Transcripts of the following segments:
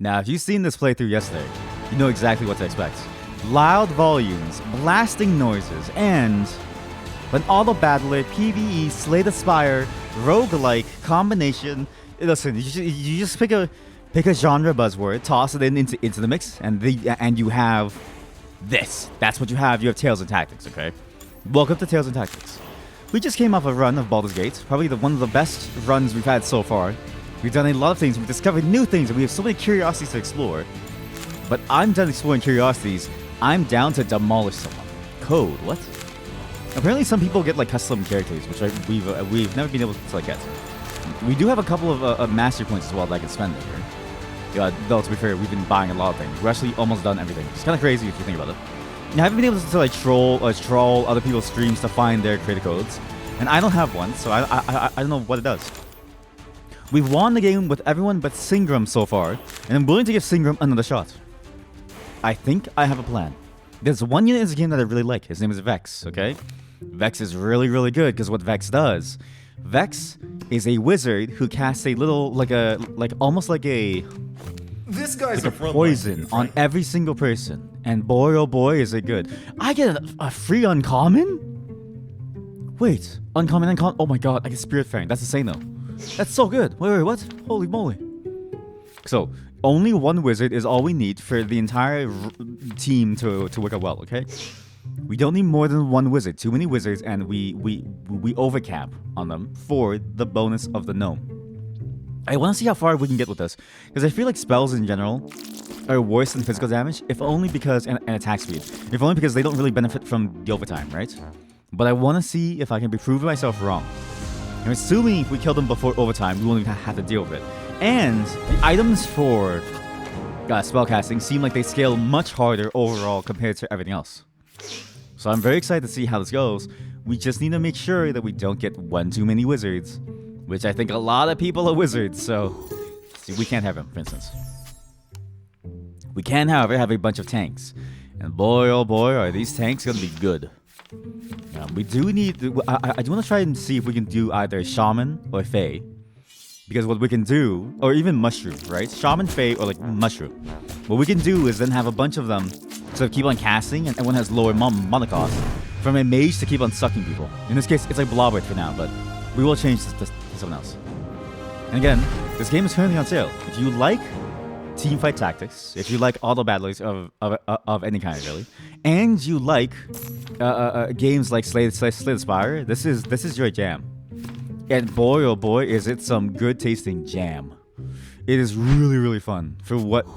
Now, if you've seen this playthrough yesterday, you know exactly what to expect. Loud volumes, blasting noises, and an auto-battler PvE Slay the Spire roguelike combination. Listen, you just pick a genre buzzword, toss it into the mix, and you have this. That's what you have. You have Tales and Tactics, okay? Welcome to Tales and Tactics. We just came off a run of Baldur's Gate, probably one of the best runs we've had so far. We've done a lot of things, we've discovered new things, and we have so many curiosities to explore. But I'm done exploring curiosities. I'm down to demolish someone. Code, what? Apparently some people get like custom characters, which we've never been able to like get. We do have a couple of mastery points as well that I can spend here. Though to be fair, we've been buying a lot of things. We're actually almost done everything. It's kind of crazy if you think about it. I haven't been able to like troll other people's streams to find their creator codes, and I don't have one, so I don't know what it does. We've won the game with everyone but Singram so far, and I'm willing to give Singram another shot. I think I have a plan. There's one unit in this game that I really like. His name is Vex, okay? Vex is really, really good because what Vex does, Vex is a wizard who casts a little, almost like a poison on every single person. And boy, oh boy, is it good. I get a free uncommon? Wait, uncommon. Oh my god, I get Spiritfaring. That's insane though. That's so good. Wait, what? Holy moly. So, only one wizard is all we need for the entire team to work out well, okay? We don't need more than one wizard. Too many wizards, and we overcap on them for the bonus of the gnome. I want to see how far we can get with this, because I feel like spells in general are worse than physical damage, if only because and attack speed, if only because they don't really benefit from the overtime, right? But I want to see if I can be proving myself wrong. I'm assuming if we kill them before overtime, we won't even have to deal with it. And the items for spellcasting seem like they scale much harder overall compared to everything else. So I'm very excited to see how this goes. We just need to make sure that we don't get one too many wizards, which I think a lot of people are wizards, so see, we can't have them, for instance. We can, however, have a bunch of tanks. And boy, oh boy, are these tanks going to be good. We do need... I do want to try and see if we can do either Shaman or Fae. Because what we can do... Or even Mushroom, right? Shaman, Fae, or like Mushroom. What we can do is then have a bunch of them to keep on casting, and everyone has lower mana cost. From a mage to keep on sucking people. In this case, it's like Blobbert for now, but we will change this to something else. And again, this game is currently on sale. If you like teamfight tactics, if you like auto battlers of any kind really, and you like games like Slay the Spire, this is your jam. And boy oh boy is it some good tasting jam. It is really, really fun for what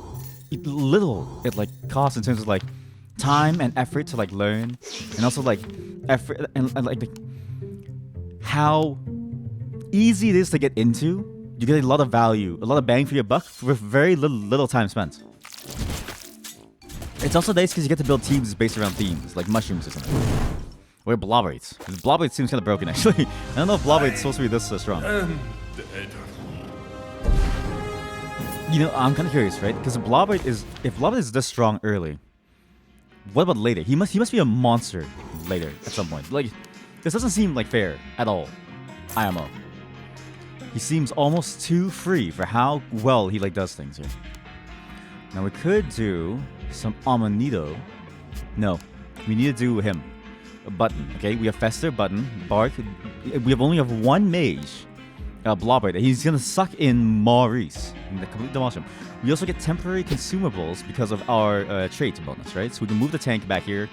little it like costs in terms of like time and effort to like learn, and also like effort and like how easy it is to get into. You get a lot of value, a lot of bang for your buck with very little time spent. It's also nice because you get to build teams based around themes, like mushrooms or something. Or Blobberts. Blobberts seems kind of broken, actually. I don't know if Blobbert's supposed to be this strong. You know, I'm kind of curious, right? Because if Blobbert is this strong early, what about later? He must be a monster later at some point. Like, this doesn't seem like fair at all. IMO. He seems almost too free for how well he like does things here. Now we could do some Amanito. No, we need to do him. A Button, okay? We have Fester, Button, Bark. We only have one mage, Blobbert. He's gonna suck in Maurice. And complete demolish him. We also get temporary consumables because of our trait bonus, right? So we can move the tank back here,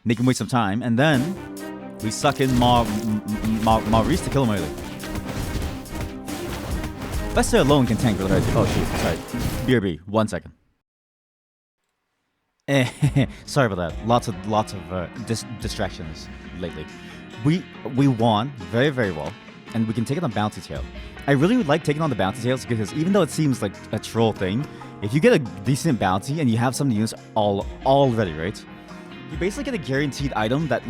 make him waste some time, and then we suck in Maurice to kill him early. Fester alone can tank with right. Oh shoot, sorry. BRB, 1 second. Sorry about that. Lots of distractions lately. We won very, very well, and we can take it on Bounty Tail. I really would like taking on the Bounty Tails because even though it seems like a troll thing, if you get a decent bounty and you have some units already, right? You basically get a guaranteed item that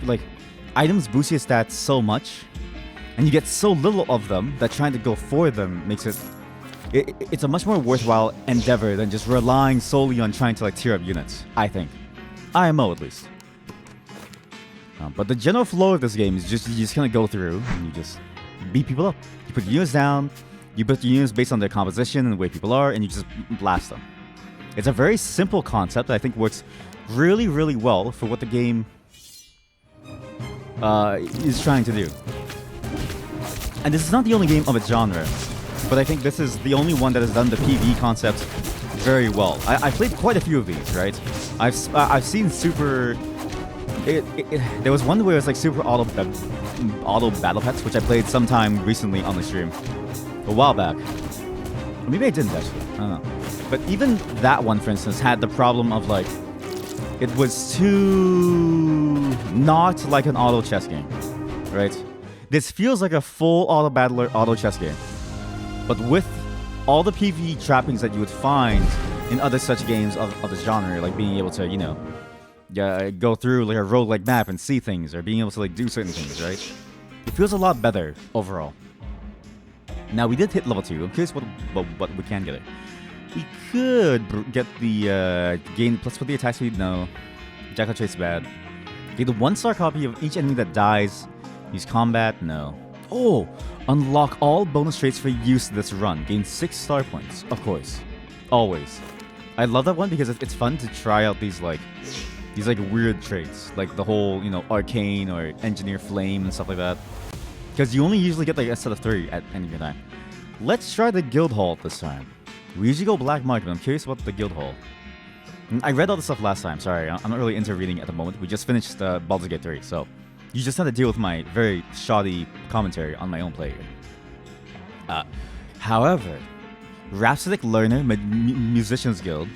like items boost your stats so much, and you get so little of them that trying to go for them makes it's a much more worthwhile endeavor than just relying solely on trying to like tier up units, I think. IMO at least. But the general flow of this game is you just kind of go through and you just beat people up. You put units down, You build your units based on their composition and the way people are, and you just blast them. It's a very simple concept that I think works really, really well for what the game is trying to do. And this is not the only game of its genre, but I think this is the only one that has done the PvE concept very well. I played quite a few of these, right? I've seen super. There was one where it was like super auto battle pets, which I played sometime recently on the stream, a while back. Or maybe I didn't actually. I don't know. But even that one, for instance, had the problem of like it was too not like an auto chess game, right? This feels like a full auto battler, auto chess game, but with all the PvE trappings that you would find in other such games of the genre, like being able to, you know, go through like a roguelike map and see things, or being able to like do certain things, right? It feels a lot better overall. Now we did hit level 2. I'm curious what we can get it. We could get the gain plus for the attack speed. No, Jackal Chase bad. Get the 1-star copy of each enemy that dies. Use combat. No. Oh, unlock all bonus traits for use this run. Gain 6 star points. Of course, always. I love that one because it's fun to try out these like weird traits, like the whole, you know, arcane or engineer flame and stuff like that. Because you only usually get like a set of 3 at any given time. Let's try the guild hall this time. We usually go black market, but I'm curious about the guild hall. I read all the stuff last time. Sorry, I'm not really into reading at the moment. We just finished Baldur's Gate 3, so you just have to deal with my very shoddy commentary on my own play here. However, Rhapsodic Learner Musicians Guild.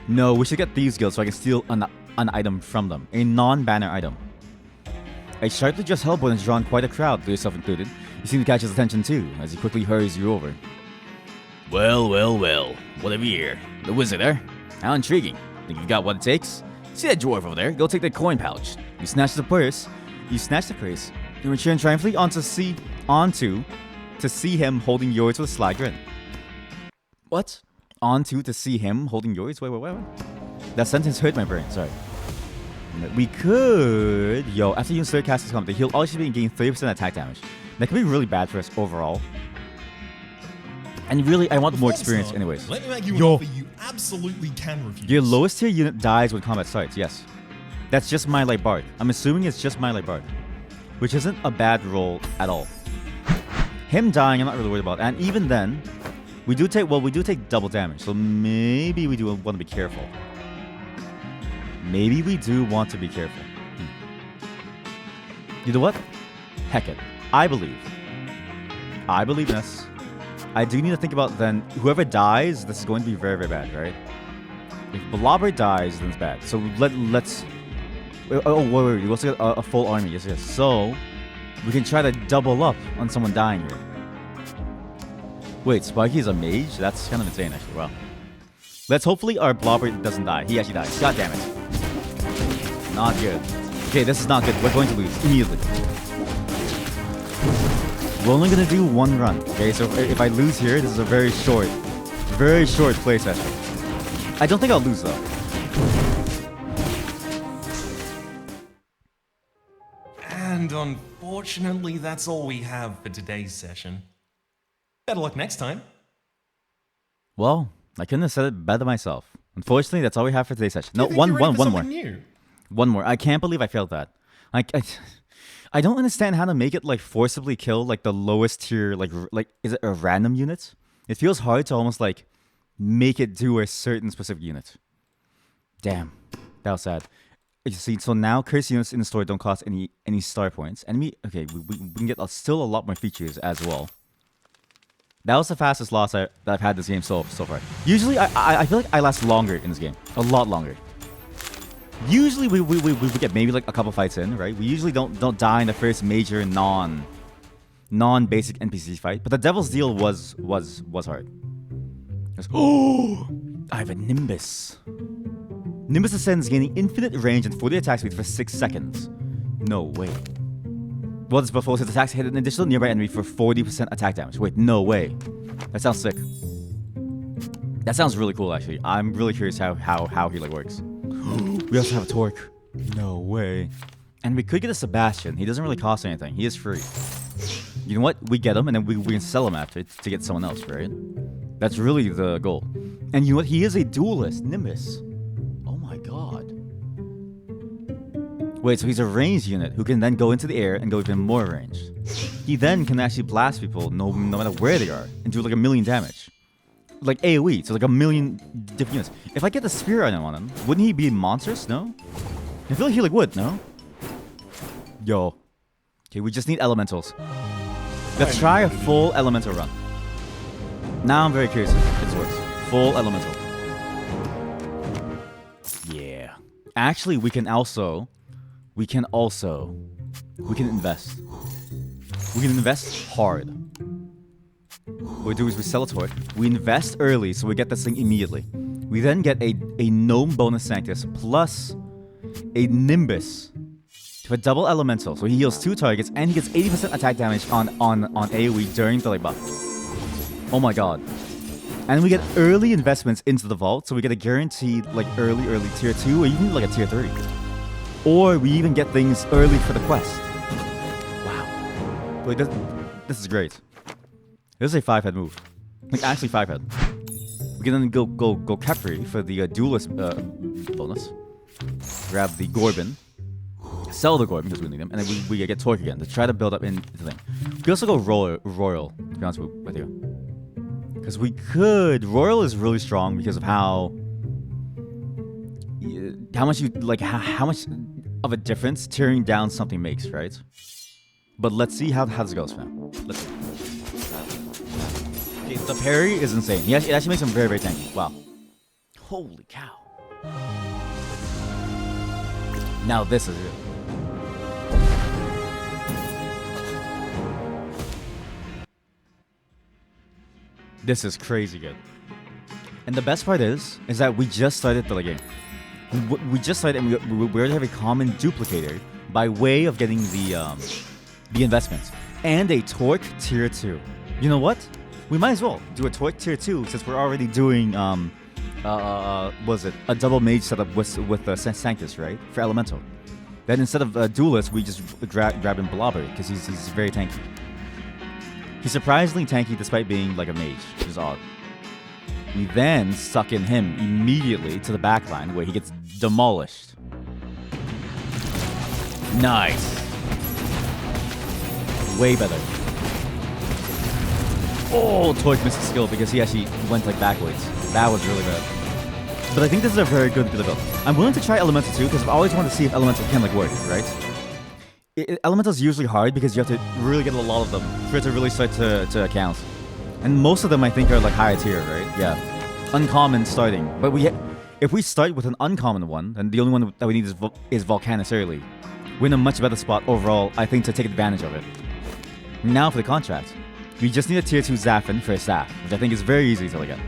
No, we should get Thieves Guild so I can steal an item from them. A non-banner item. A sharply dressed Hellboy has drawn quite a crowd, yourself included. You seem to catch his attention too, as he quickly hurries you over. Well, what have you here? The wizard, eh? How intriguing. Think you got what it takes? See that dwarf over there? Go take the coin pouch. You snatch the purse. You return triumphantly to see him holding yours with a sly grin. What? To see him holding yours? Wait. That sentence hurt my brain, sorry. We could... Yo, after you insert cast his combat, he'll also be gain 30% attack damage. That could be really bad for us overall. And really, I want more experience anyways. Let me make you an offer you absolutely can refuse. Your lowest tier unit dies when combat starts, yes. That's just My Light Bard. I'm assuming it's just My Light Bard, which isn't a bad roll at all. Him dying, I'm not really worried about. And even then, we do take double damage, so maybe we do want to be careful. Maybe we do want to be careful. You know what? Heck it. I believe in us. I do need to think about then, whoever dies, this is going to be very, very bad, right? If Blobber dies, then it's bad. So let's... Oh, wait. We also got a full army. Yes. So, we can try to double up on someone dying here. Wait, Spiky is a mage? That's kind of insane, actually. Wow. Let's hopefully our Blobber doesn't die. He actually dies. God damn it. Not good. Okay, this is not good. We're going to lose immediately. We're only going to do one run. Okay, so if I lose here, this is a very short play session. I don't think I'll lose, though. And unfortunately, that's all we have for today's session. Better luck next time. Well, I couldn't have said it better myself. Unfortunately, that's all we have for today's session. No, one more. New? One more. I can't believe I failed that. I don't understand how to make it like forcibly kill like the lowest tier, like is it a random unit? It feels hard to almost like make it do a certain specific unit. Damn, that was sad. You see, so now curse units in the store don't cost any star points. Enemy, okay, we can get still a lot more features as well. That was the fastest loss that I've had this game so far. Usually, I feel like I last longer in this game, a lot longer. Usually we get maybe like a couple fights in, right? We usually don't die in the first major non-basic NPC fight. But the Devil's Deal was hard. Oh, I have a Nimbus. Nimbus ascends, gaining infinite range and 40 attack speed for 6 seconds. No way. Well, this before his attacks hit an additional nearby enemy for 40% attack damage. Wait, no way. That sounds sick. That sounds really cool, actually. I'm really curious how he like works. We also have a Torque. No way. And we could get a Sebastian. He doesn't really cost anything. He is free. You know what? We get them, and then we can sell them after to get someone else, right? That's really the goal. And you know what? He is a duelist, Nimbus. Oh my god. Wait, so he's a ranged unit who can then go into the air and go even more ranged. He then can actually blast people no matter where they are and do like 1,000,000 damage. Like AoE, so like 1,000,000 different units. If I get the spear item on him, wouldn't he be monstrous? No? I feel like he like would, no? Yo. Okay, we just need elementals. Let's try a full elemental run. Now I'm very curious if it works. Full elemental. Yeah. Actually, we can invest. We can invest hard. What we do is we sell a torque. We invest early so we get this thing immediately. We then get a gnome bonus Sanctus plus a Nimbus to a double elemental. So he heals 2 targets and he gets 80% attack damage on AoE during the buff. Oh my god. And we get early investments into the vault, so we get a guaranteed like early tier 2 or even like a tier 3. Or we even get things early for the quest. Wow. Wait, this is great. This is a 5-head move. Like actually 5-head. We can then go Kepri for the duelist bonus. Grab the Gorbin. Sell the Gorbin because we need him. And then we get Torque again to try to build up into the thing. We can also go Royal, to be honest with you. Because we could... Royal is really strong because of how much you... Like, how much of a difference tearing down something makes, right? But let's see how this goes for now. Let's see. Okay, the parry is insane. It actually makes him very, very tanky. Wow. Holy cow. Now this is it. This is crazy good. And the best part is that we just started the game. We just started and we already have a common duplicator by way of getting the investments. And a Torque tier 2. You know what? We might as well do a Torque tier 2 since we're already doing was it a double mage setup with Sanctus, right? For elemental. Then instead of duelist, we just grab him Blobber because he's very tanky. He's surprisingly tanky despite being like a mage, which is odd. We then suck in him immediately to the backline where he gets demolished. Nice. Way better. Oh, Torque missed a skill because he actually went like backwards. That was really bad. But I think this is a very good build. I'm willing to try Elemental too because I've always wanted to see if Elemental can like work, right? Elemental is usually hard because you have to really get a lot of them for it to really start to count. And most of them I think are like higher tier, right? Yeah. Uncommon starting. But if we start with an uncommon one, then the only one that we need is Volcanus early. We're in a much better spot overall, I think, to take advantage of it. Now for the contract. We just need a tier 2 Zaffin for a staff, which I think is very easy to get.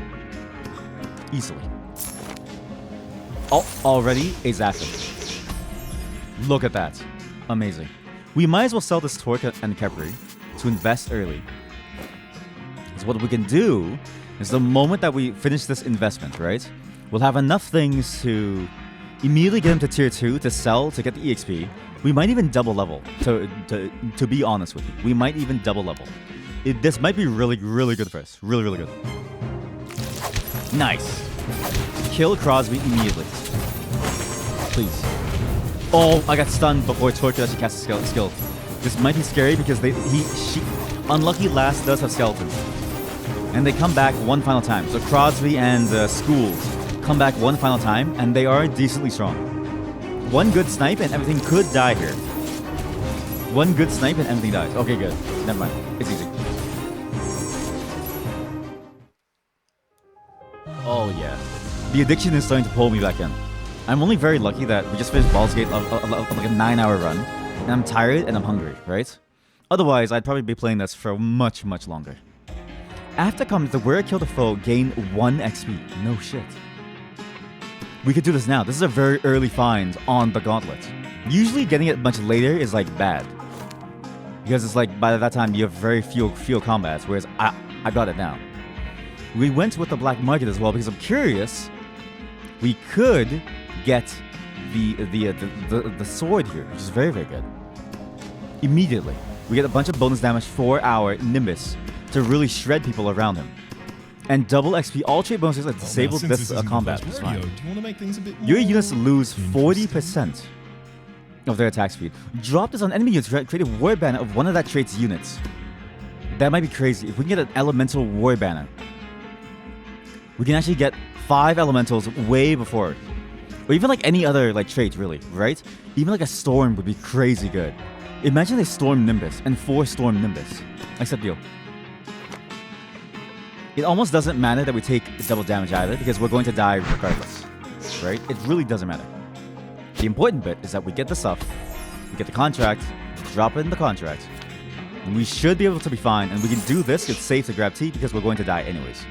Easily. Oh, already a Zaffin. Look at that. Amazing. We might as well sell this Torque and Kepri to invest early. So what we can do is the moment that we finish this investment, right? We'll have enough things to immediately get him to tier 2 to sell to get the EXP. We might even double level, to be honest with you. We might even double level. This might be really, really good for us. Really, really good. Nice. Kill Crosby immediately. Please. Oh, I got stunned before Torque could actually cast a skill. This might be scary because she Unlucky Lass does have skeletons. And they come back one final time. So Crosby and Schools come back one final time, and they are decently strong. One good snipe and everything could die here. One good snipe and everything dies. Okay, good. Never mind. It's easy. Oh, yeah. The addiction is starting to pull me back in. I'm only very lucky that we just finished Baldur's Gate of like a 9-hour run, and I'm tired and I'm hungry, right? Otherwise, I'd probably be playing this for much, much longer. After combat, the warrior killed a foe gain 1 XP. No shit. We could do this now. This is a very early find on the gauntlet. Usually getting it much later is like bad. Because it's like by that time you have very few combats, whereas I got it now. We went with the black market as well because I'm curious. We could get the sword here, which is very, very good. Immediately. we get a bunch of bonus damage for our Nimbus to really shred people around him. And double XP, all trait bonuses are disabled this combat. It's fine. Do you want to make things a bit more Your units lose 40% of their attack speed. Drop this on enemy units to create a war banner of one of that trait's units. That might be crazy. If we can get an elemental war banner, we can actually get 5 elementals way before. Or even like any other like trait, really, right? Even like a storm would be crazy good. Imagine a storm Nimbus and 4 storm Nimbus. Accept deal. It almost doesn't matter that we take double damage either, because we're going to die regardless, right? It really doesn't matter. The important bit is that we get the stuff, we get the contract, drop it in the contract, and we should be able to be fine, and we can do this. It's safe to grab T because we're going to die anyways.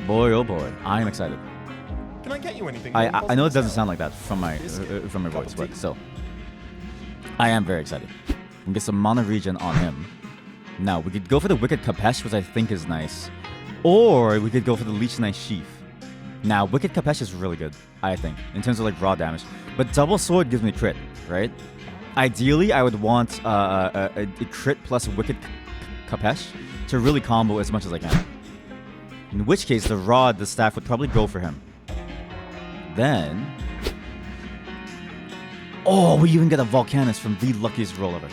Boy, oh boy, I am excited. Can I get you anything? I know it doesn't sound like that from my voice, but still, I am very excited. We can get some mana regen on him. Now, we could go for the Wicked Kapesh, which I think is nice. Or we could go for the Leech Knight Sheath. Now, Wicked Kapesh is really good, I think, in terms of like raw damage. But Double Sword gives me crit, right? Ideally, I would want a crit plus Wicked Kapesh to really combo as much as I can. In which case, the Rod, the staff, would probably go for him. Then... oh, we even get a Volcanus from the luckiest roll ever.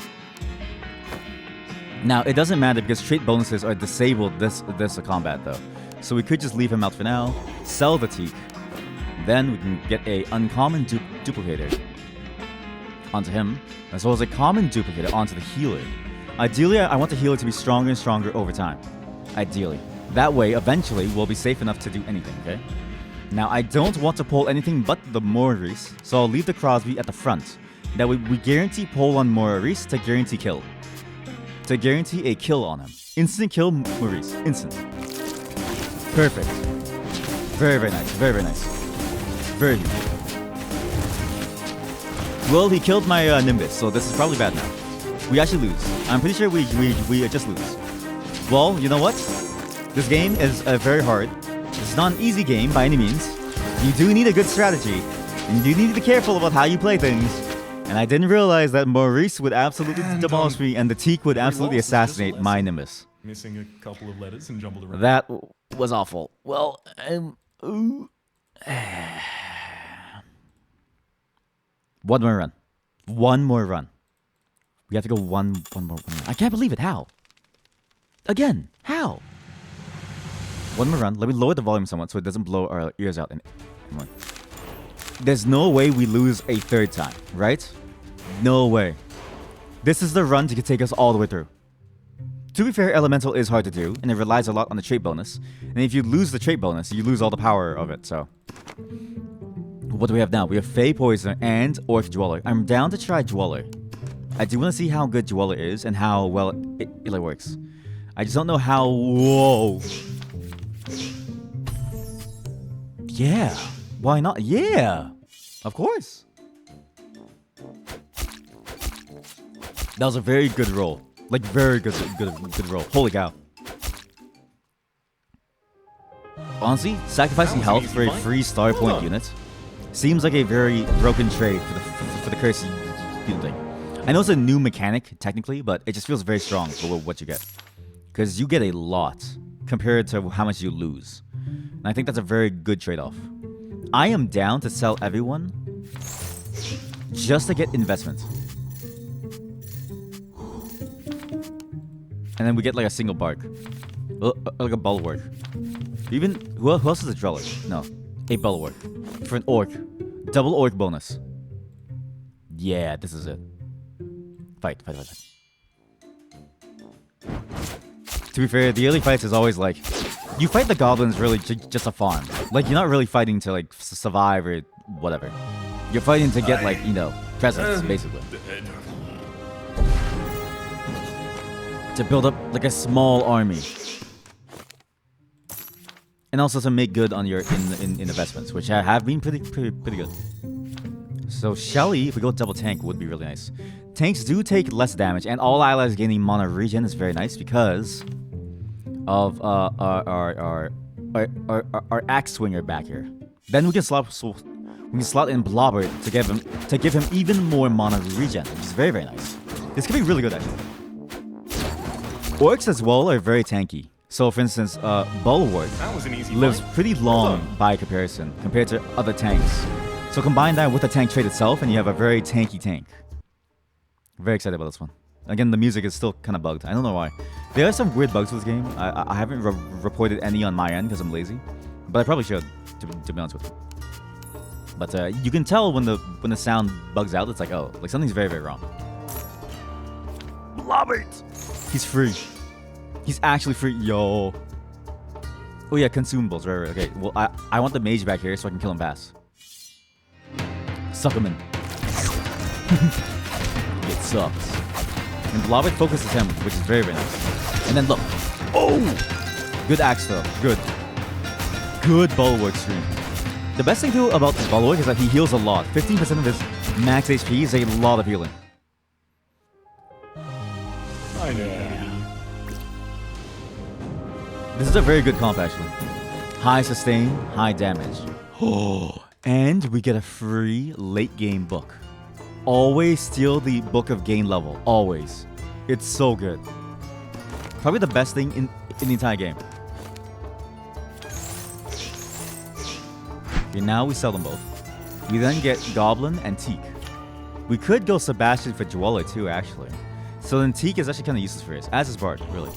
Now, it doesn't matter because trait bonuses are disabled this combat though. So we could just leave him out for now, sell the Teak, then we can get a uncommon duplicator onto him, as well as a common duplicator onto the healer. Ideally, I want the healer to be stronger and stronger over time. Ideally. That way, eventually, we'll be safe enough to do anything, okay? Now, I don't want to pull anything but the Maurice, so I'll leave the Crosby at the front. That way, we guarantee pull on Maurice to guarantee kill. To guarantee a kill on him. Instant kill Maurice. Instant. Perfect. Very, very nice. Very, very nice. Very good. Well, he killed my Nimbus, so this is probably bad now. We actually lose. I'm pretty sure we just lose. Well, you know what? This game is very hard. It's not an easy game by any means. You do need a good strategy. And you need to be careful about how you play things. And I didn't realize that Maurice would absolutely demolish me and the Teak would absolutely assassinate my Nimbus. Missing a couple of letters and jumbled around. That was awful. Well, one more run. One more run. We have to go one more run. I can't believe it. How? Again, how? One more run. Let me lower the volume somewhat so it doesn't blow our ears out. There's no way we lose a third time, right? No way. This is the run to take us all the way through. To be fair, Elemental is hard to do, and it relies a lot on the trait bonus. And if you lose the trait bonus, you lose all the power of it, so... what do we have now? We have Fey Poisoner and Orc Dweller. I'm down to try Dweller. I do want to see how good Dweller is and how well it works. I just don't know how... whoa! Yeah! Why not? Yeah! Of course! That was a very good roll. Like, very good roll. Holy cow. Honestly, sacrificing health for a free star point unit seems like a very broken trade for the curse unit thing. I know it's a new mechanic, technically, but it just feels very strong for what you get. Because you get a lot compared to how much you lose. And I think that's a very good trade-off. I am down to sell everyone just to get investment. And then we get like a single bark. Like a bulwark. Even, who else is a Dreller? No. A bulwark. For an orc. Double orc bonus. Yeah, this is it. Fight. To be fair, the early fights is always like... you fight the goblins really just a farm. Like, you're not really fighting to like survive or whatever. You're fighting to get like, you know, presents, basically. To build up like a small army. And also to make good on your investments, which have been pretty good. So Shelly, if we go double tank, would be really nice. Tanks do take less damage, and all allies gaining mana regen is very nice because of our axe swinger back here. Then we can slot in Blobber to give him even more mana regen, which is very nice. This could be really good actually. Orcs as well are very tanky. So for instance, Bulwark That was an easy lives fight. pretty long by comparison compared to other tanks. So combine that with the tank trait itself and you have a very tanky tank. Very excited about this one. Again, the music is still kind of bugged. I don't know why. There are some weird bugs with this game. I haven't reported any on my end because I'm lazy. But I probably should, to be honest with you. But you can tell when the sound bugs out, it's like, oh, like something's very, very wrong. Blobbert! He's free. He's actually free. Yo. Oh yeah, consumables. Right. Okay. Well, I want the mage back here so I can kill him fast. Suck him in. It sucks. And Blobbert focuses him, which is very, very nice. And then look. Oh! Good axe though. Good. Good Bulwark stream. The best thing too about this Bulwark is that he heals a lot. 15% of his max HP is a lot of healing. I know. This is a very good comp actually. High sustain, high damage. Oh, and we get a free late game book. Always steal the book of gain level. Always. It's so good. Probably the best thing in the entire game. Okay, now we sell them both. We then get Goblin and Teak. We could go Sebastian for Dweller too, actually. So then Teak is actually kind of useless for us, as is Bard, really.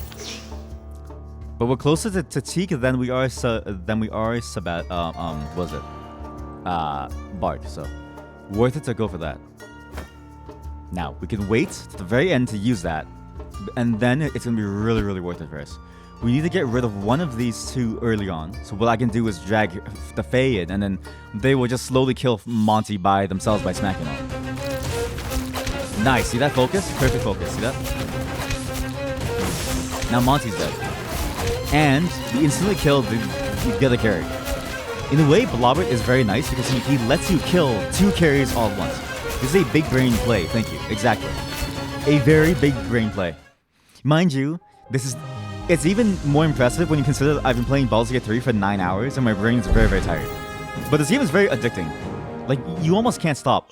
But we're closer to Teak than we are Bard. So worth it to go for that. Now we can wait to the very end to use that, and then it's gonna be really, really worth it for us. We need to get rid of one of these two early on. So what I can do is drag the Fae in, and then they will just slowly kill Monty by themselves by smacking them. Nice. See that focus? Perfect focus. See that? Now Monty's dead. And we instantly kill the other carry. In a way, Blobbert is very nice because he lets you kill two carries all at once. This is a big brain play. Thank you. Exactly. A very big brain play. Mind you, it's even more impressive when you consider that I've been playing Baldur's Gate 3 for 9 hours and my brain is very, very tired. But this game is very addicting. Like, you almost can't stop.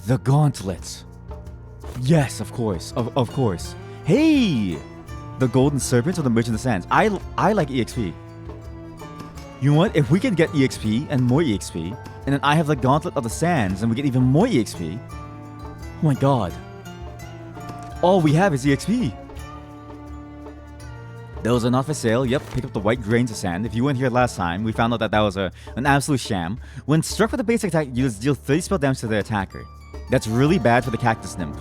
The gauntlets. Yes, of course. Of course. Hey! The Golden Serpents or the Merchant of the Sands. I like EXP. You know what? If we can get EXP and more EXP, and then I have the Gauntlet of the Sands and we get even more EXP. Oh my god. All we have is EXP. Those are not for sale. Yep, pick up the white grains of sand. If you weren't here last time, we found out that was an absolute sham. When struck with a basic attack, you deal 30 spell damage to the attacker. That's really bad for the Cactus Nymph.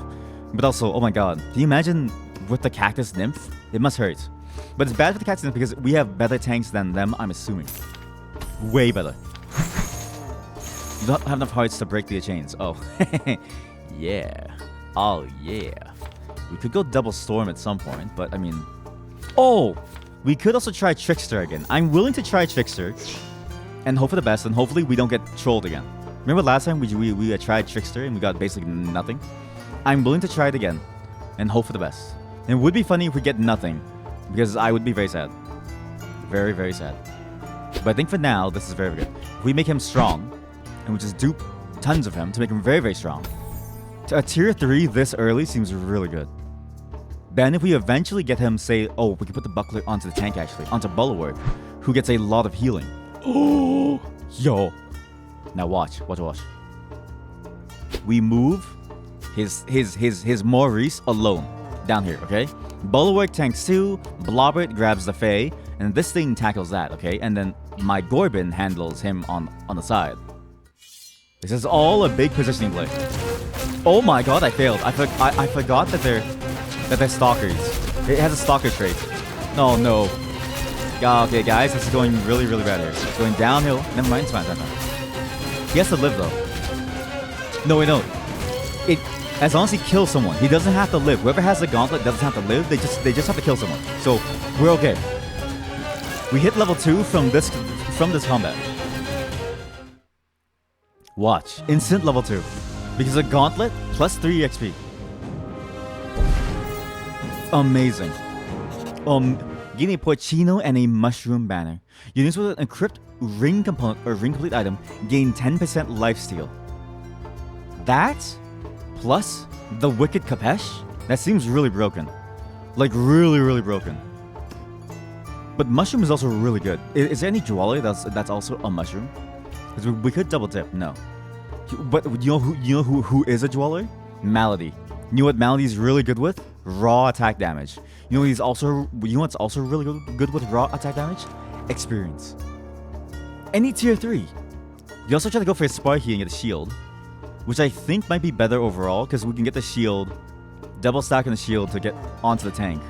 But also, oh my god, can you imagine with the Cactus Nymph? It must hurt. But it's bad for the Cactus Nymph because we have better tanks than them, I'm assuming. Way better. You don't have enough hearts to break the chains. Oh, yeah. Oh, yeah. We could go double storm at some point, but I mean... Oh! We could also try Trickster again. I'm willing to try Trickster and hope for the best, and hopefully we don't get trolled again. Remember last time we tried Trickster and we got basically nothing? I'm willing to try it again and hope for the best. And it would be funny if we get nothing, because I would be very sad. Very, very sad. But I think for now, this is very good. If we make him strong, and we just dupe tons of him to make him very, very strong, a tier 3 this early seems really good. Then if we eventually get him, say, oh, we can put the buckler onto the tank actually, onto Bulwark, who gets a lot of healing. Oh, yo. Now watch. We move his Maurice alone down here, okay? Bulwark tanks 2, Blobbert grabs the Fae, and this thing tackles that, okay? And then my Gorbin handles him on the side. This is all a big positioning play. Oh my god, I failed. I forgot that they're stalkers. It has a stalker trait. Oh no. Okay, guys, this is going really, really bad here. It's going downhill. Never mind, it's fine. He has to live though. No, wait, no. As long as he kills someone, he doesn't have to live. Whoever has the gauntlet doesn't have to live. They just have to kill someone. So we're okay. We hit level 2 from this combat. Watch. Instant level 2. Because a gauntlet plus 3 XP. Amazing. Gain a Porcino and a Mushroom Banner. Units with an equipped ring component or ring complete item gain 10% lifesteal. That plus the Wicked Kapesh That seems really broken. Like, really, really broken. But mushroom is also really good. Is there any jewelry that's also a mushroom? Because we could double dip. No. But you know who is a jewelry? Malady. You know what Malady is really good with? Raw attack damage. You know what's also really good with raw attack damage? Experience. Any tier 3. You also try to go for a Sparky and get a shield, which I think might be better overall because we can get the shield, double stack on the shield to get onto the tank,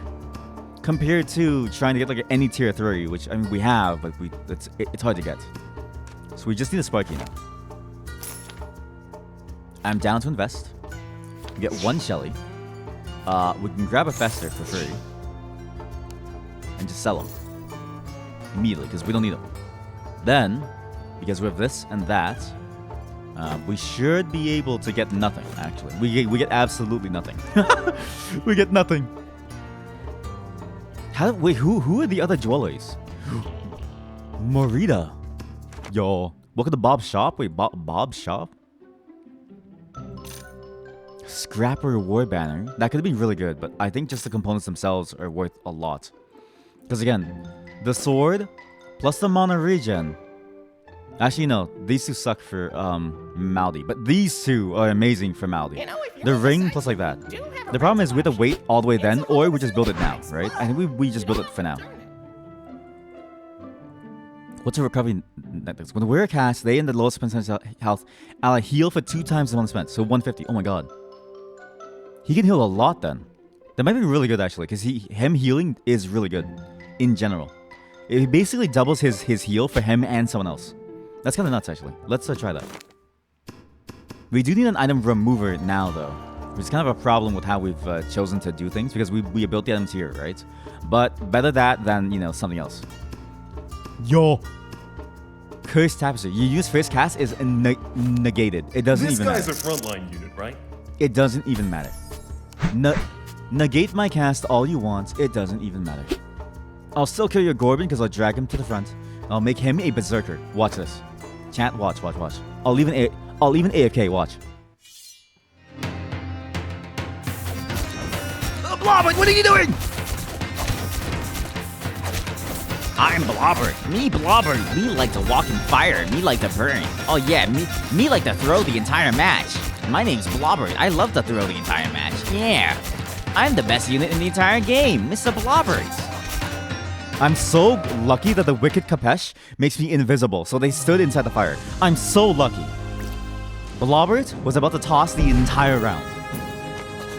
compared to trying to get like any tier 3, which I mean we have, but it's hard to get. So we just need a Sparky now. I'm down to invest. We get 1 Shelly. We can grab a Fester for free and just sell them immediately because we don't need them. Then, because we have this and that, we should be able to get nothing. Actually, we get absolutely nothing. We get nothing. Wait, who are the other jewelers? Morita. Yo, welcome to Bob's shop. Wait, Bob's shop. Scrapper reward banner. That could be really good, but I think just the components themselves are worth a lot. Because again, the sword plus the mana regen. Actually, no, these two suck for Maldy, but these two are amazing for Maldy. The ring plus like that. The problem is we have to wait all the way then, or we just build it now, right? I think we just build it for now. What's a recovery? When the wearer casts, they in the lowest percentage health, ally heal for 2 times the amount spent, so 150. Oh my god. He can heal a lot then. That might be really good actually, because him healing is really good in general. It basically doubles his heal for him and someone else. That's kind of nuts actually. Let's try that. We do need an item remover now though, which is kind of a problem with how we've chosen to do things, because we built the items here, right? But better that than, you know, something else. Yo! Cursed Tapestry. You use first cast is negated. It doesn't even matter. This guy's a frontline unit, right? It doesn't even matter. Negate my cast all you want. It doesn't even matter. I'll still kill your Gorbin because I'll drag him to the front. I'll make him a berserker. Watch this. Chat, watch. I'll even AFK, watch. Blobber, what are you doing? I'm Blobber. Me Blobber. Me like to walk in fire. Me like to burn. Oh yeah, me like to throw the entire match. My name's Blobber. I love to throw the entire match. Yeah. I'm the best unit in the entire game, Mr. Blobber. I'm so lucky that the Wicked Kapesh makes me invisible, so they stood inside the fire. I'm so lucky. Blobbert was about to toss the entire round.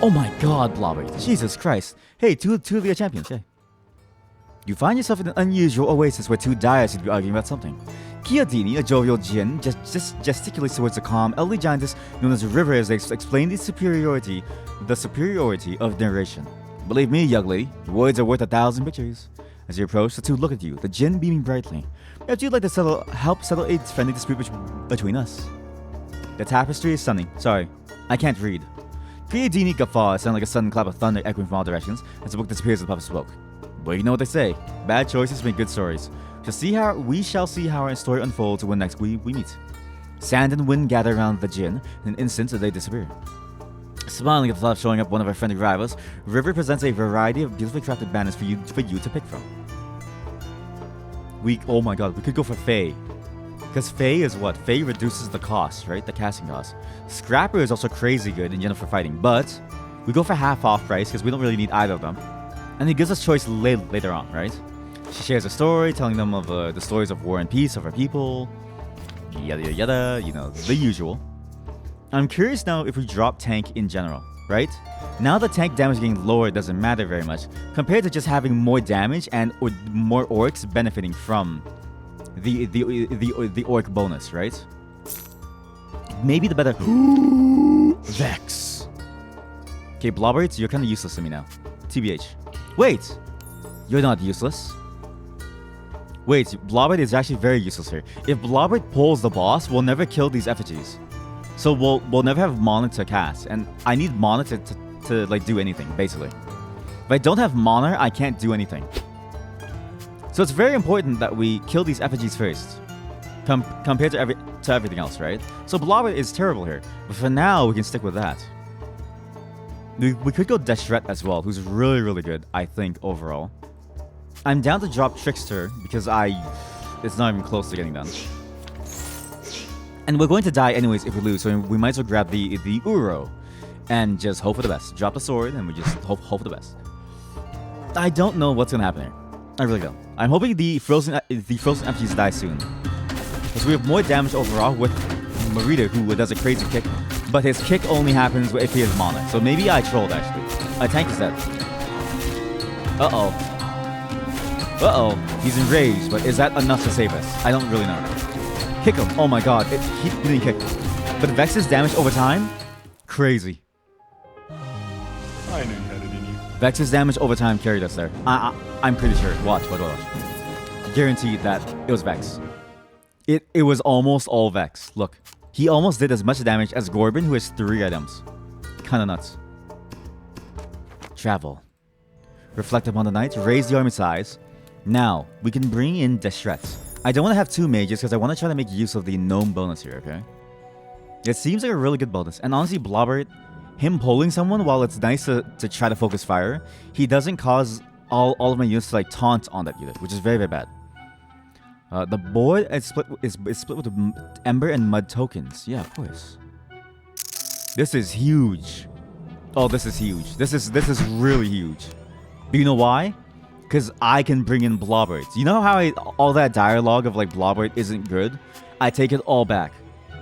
Oh my god, Blobbert. Jesus Christ. Hey, two of the champions, yeah. You find yourself in an unusual oasis where 2 dyads seem to be arguing about something. Chiodini, a jovial djinn, just gesticulates towards the calm, elderly giantess known as River as they explain the superiority of narration. Believe me, young lady, words are worth 1,000 pictures. As you approach, the 2 look at you, the djinn beaming brightly. Perhaps you'd like to help settle a friendly dispute between us. The tapestry is stunning. Sorry, I can't read. Chiodini guffaws sound like a sudden clap of thunder echoing from all directions as the book disappears in the puff of smoke. But you know what they say, bad choices make good stories. We shall see how our story unfolds when next we meet. Sand and wind gather around the djinn. In an instant, they disappear. Smiling at the thought of showing up one of our friendly rivals, River presents a variety of beautifully crafted banners for you to pick from. Oh my god, we could go for Faye. Because Faye is what? Faye reduces the cost, right? The casting cost. Scrapper is also crazy good in general for fighting, but we go for half off price because we don't really need either of them. And it gives us choice later on, right? She shares a story, telling them of the stories of war and peace of her people. Yada yada yada, you know, the usual. I'm curious now if we drop tank in general, right? Now the tank damage getting lower doesn't matter very much, compared to just having more damage and more orcs benefiting from the orc bonus, right? Maybe the better Vex. Okay, Blobbert, you're kind of useless to me now. TBH. Wait, you're not useless. Wait, Blobbert is actually very useless here. If Blobbert pulls the boss, we'll never kill these effigies. So we'll never have mana to cast, and I need mana to like do anything, basically. If I don't have mana, I can't do anything. So it's very important that we kill these effigies first, compared to everything else, right? So Blobbert is terrible here, but for now we can stick with that. We could go Deshret as well, who's really, really good, I think, overall. I'm down to drop Trickster because it's not even close to getting done. And we're going to die anyways if we lose, so we might as well grab the Uro and just hope for the best. Drop the sword and we just hope for the best. I don't know what's gonna happen here. I really don't. I'm hoping the frozen FGs die soon, because we have more damage overall with Marita, who does a crazy kick, but his kick only happens if he has mana. So maybe I trolled actually. My tank is dead. Uh-oh, he's enraged, but is that enough to save us? I don't really know. Kick him. Oh my god, he didn't kick. But Vex's damage over time? Crazy. I knew you had it in you. Vex's damage over time carried us there. I'm pretty sure. Watch. Guaranteed that it was Vex. It was almost all Vex. Look, he almost did as much damage as Gorbin, who has 3 items. Kinda nuts. Travel. Reflect upon the night, raise the army size. Now, we can bring in Deshret. I don't want to have 2 mages because I want to try to make use of the gnome bonus here, okay? It seems like a really good bonus. And honestly, Blobbert, him pulling someone, while it's nice to try to focus fire, he doesn't cause all of my units to like taunt on that unit, which is very, very bad. The board is split with Ember and Mud tokens. Yeah, of course. This is huge. Oh, this is huge. This is really huge. Do you know why? Because I can bring in Blobbert. You know how all that dialogue of like Blobbert isn't good? I take it all back.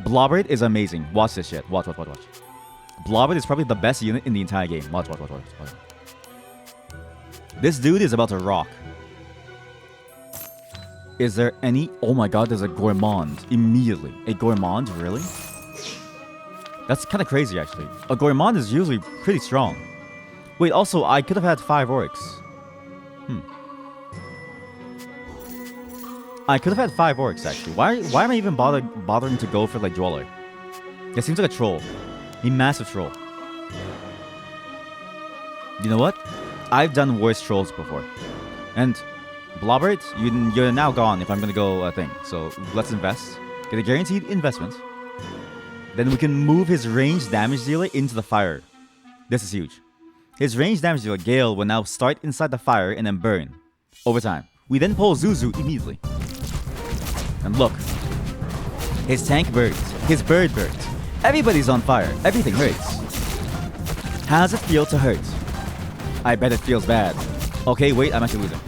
Blobbert is amazing. Watch this shit. Watch. Blobbert is probably the best unit in the entire game. Watch. This dude is about to rock. Is there any... Oh my god, there's a Gourmand. Immediately. A Gourmand? Really? That's kind of crazy, actually. A Gourmand is usually pretty strong. Wait, also, I could have had 5 orcs. I could have had 5 orcs, actually. Why am I even bothering to go for, like, Dweller? It seems like a troll. A massive troll. You know what? I've done worse trolls before. And... Blobbert, you're now gone if I'm gonna go thing. So let's invest. Get a guaranteed investment. Then we can move his ranged damage dealer into the fire. This is huge. His ranged damage dealer, Gale, will now start inside the fire and then burn. Over time. We then pull Zuzu immediately. And look. His tank burns. His bird burns. Everybody's on fire. Everything hurts. How does it feel to hurt? I bet it feels bad. Okay, wait, I'm actually losing.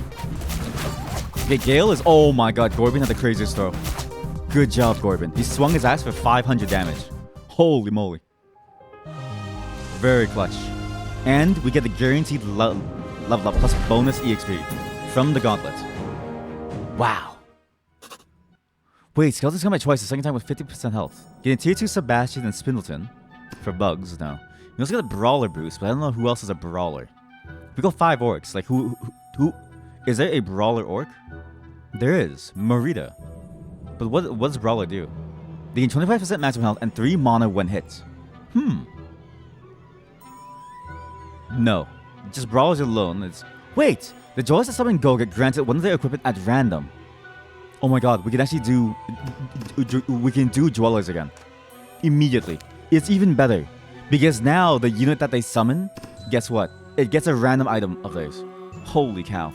Okay, Gale is... Oh my god, Gorbin had the craziest throw. Good job, Gorbin. He swung his axe for 500 damage. Holy moly. Very clutch. And we get the guaranteed level up plus bonus EXP from the gauntlet. Wow. Wait, Skeleton's come by twice, the second time with 50% health. Getting tier 2 Sebastian and Spindleton for bugs now. You also got a Brawler boost, but I don't know who else is a Brawler. We go 5 orcs. Like, who is there a Brawler orc? There is. Marita. But what does Brawler do? They gain 25% maximum health and 3 mana when hit. No. Just Brawlers alone. Wait! The Joys that summon Go get granted one of their equipment at random. Oh my god, we can actually do... We can do Dwellers again. Immediately. It's even better. Because now, the unit that they summon, guess what? It gets a random item of theirs. Holy cow.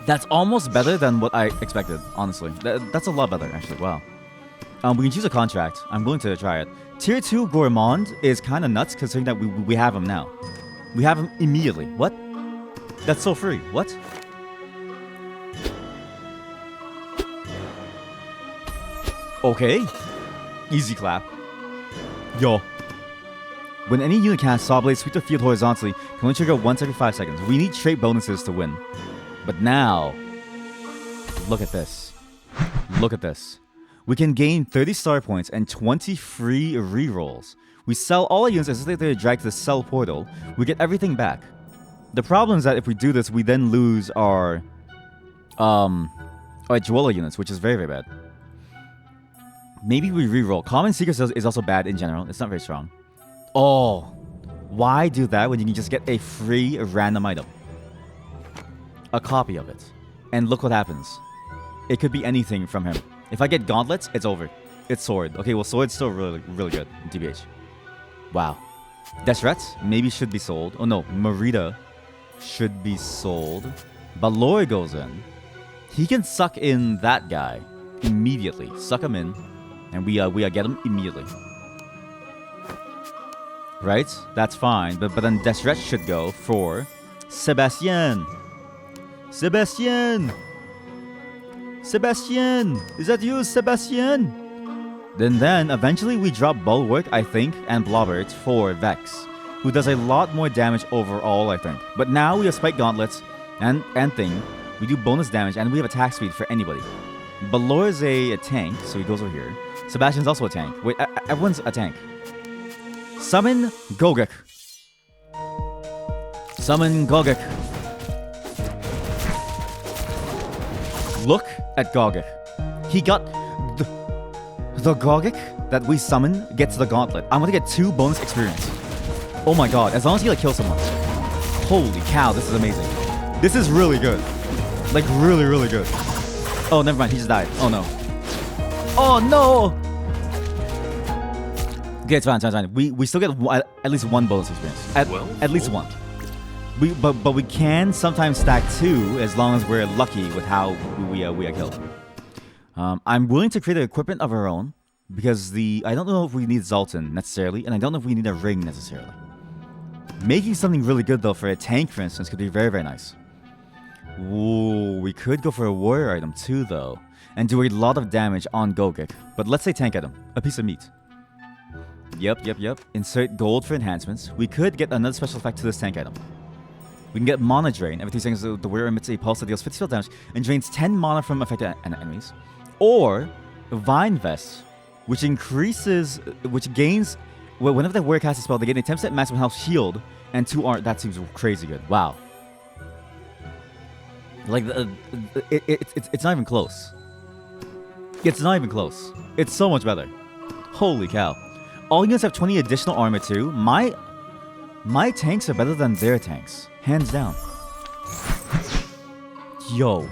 That's almost better than what I expected, honestly. That's a lot better, actually. Wow. We can choose a contract. I'm willing to try it. Tier 2 Gourmand is kind of nuts, considering that we have him now. We have him immediately. What? That's so free. What? Okay. Easy clap. Yo. When any unit casts Sawblade sweep the field horizontally, can only trigger once every 5 seconds. We need trait bonuses to win. But now, look at this. Look at this. We can gain 30 star points and 20 free rerolls. We sell all our units as if they're dragged to the sell portal. We get everything back. The problem is that if we do this, we then lose our Dweller units, which is very, very bad. Maybe we reroll. Common Secret is also bad in general. It's not very strong. Oh, why do that when you can just get a free random item? A copy of it. And look what happens. It could be anything from him. If I get gauntlets, it's over. It's sword. Okay, well, sword's still really, really good in TBH. Wow. Deshret maybe should be sold. Oh no, Marita should be sold. Balor goes in. He can suck in that guy immediately. Suck him in, and we get him immediately. Right? That's fine. But then Deshret should go for Sebastian. Sebastian! Sebastian! Is that you, Sebastian? Then eventually we drop Bulwark, I think, and Blobbert for Vex, who does a lot more damage overall, I think. But now we have Spike Gauntlets and Thing. We do bonus damage, and we have attack speed for anybody. Balor is a tank, so he goes over here. Sebastian's also a tank. Wait, everyone's a tank. Summon Gogek. Summon Gogek. Look at Gogek. He got... The Gogek that we summon gets the gauntlet. I'm gonna get 2 bonus experience. Oh my god, as long as he kills someone. Holy cow, this is amazing. This is really good. Like, really, really good. Oh, never mind, he just died. Oh no. Oh no! Okay, it's fine. We still get at least 1 bonus experience. At least 1. But we can sometimes stack 2 as long as we're lucky with how we are killed. I'm willing to create an equipment of our own because I don't know if we need Zoltan necessarily, and I don't know if we need a ring necessarily. Making something really good though for a tank, for instance, could be very, very nice. Ooh, we could go for a warrior item too though, and do a lot of damage on Gogek. But let's say tank item, a piece of meat. Yep. Insert gold for enhancements. We could get another special effect to this tank item. We can get Mana Drain. Every 2 seconds, the warrior emits a pulse that deals 50 damage and drains 10 mana from affected enemies. Or Vine Vest, which gains... Whenever the warrior casts a spell, they get a 10% maximum health shield and 2 armor. That seems crazy good. Wow. Like, it's not even close. It's not even close. It's so much better. Holy cow. All units have 20 additional armor too. My tanks are better than their tanks. Hands down. Yo.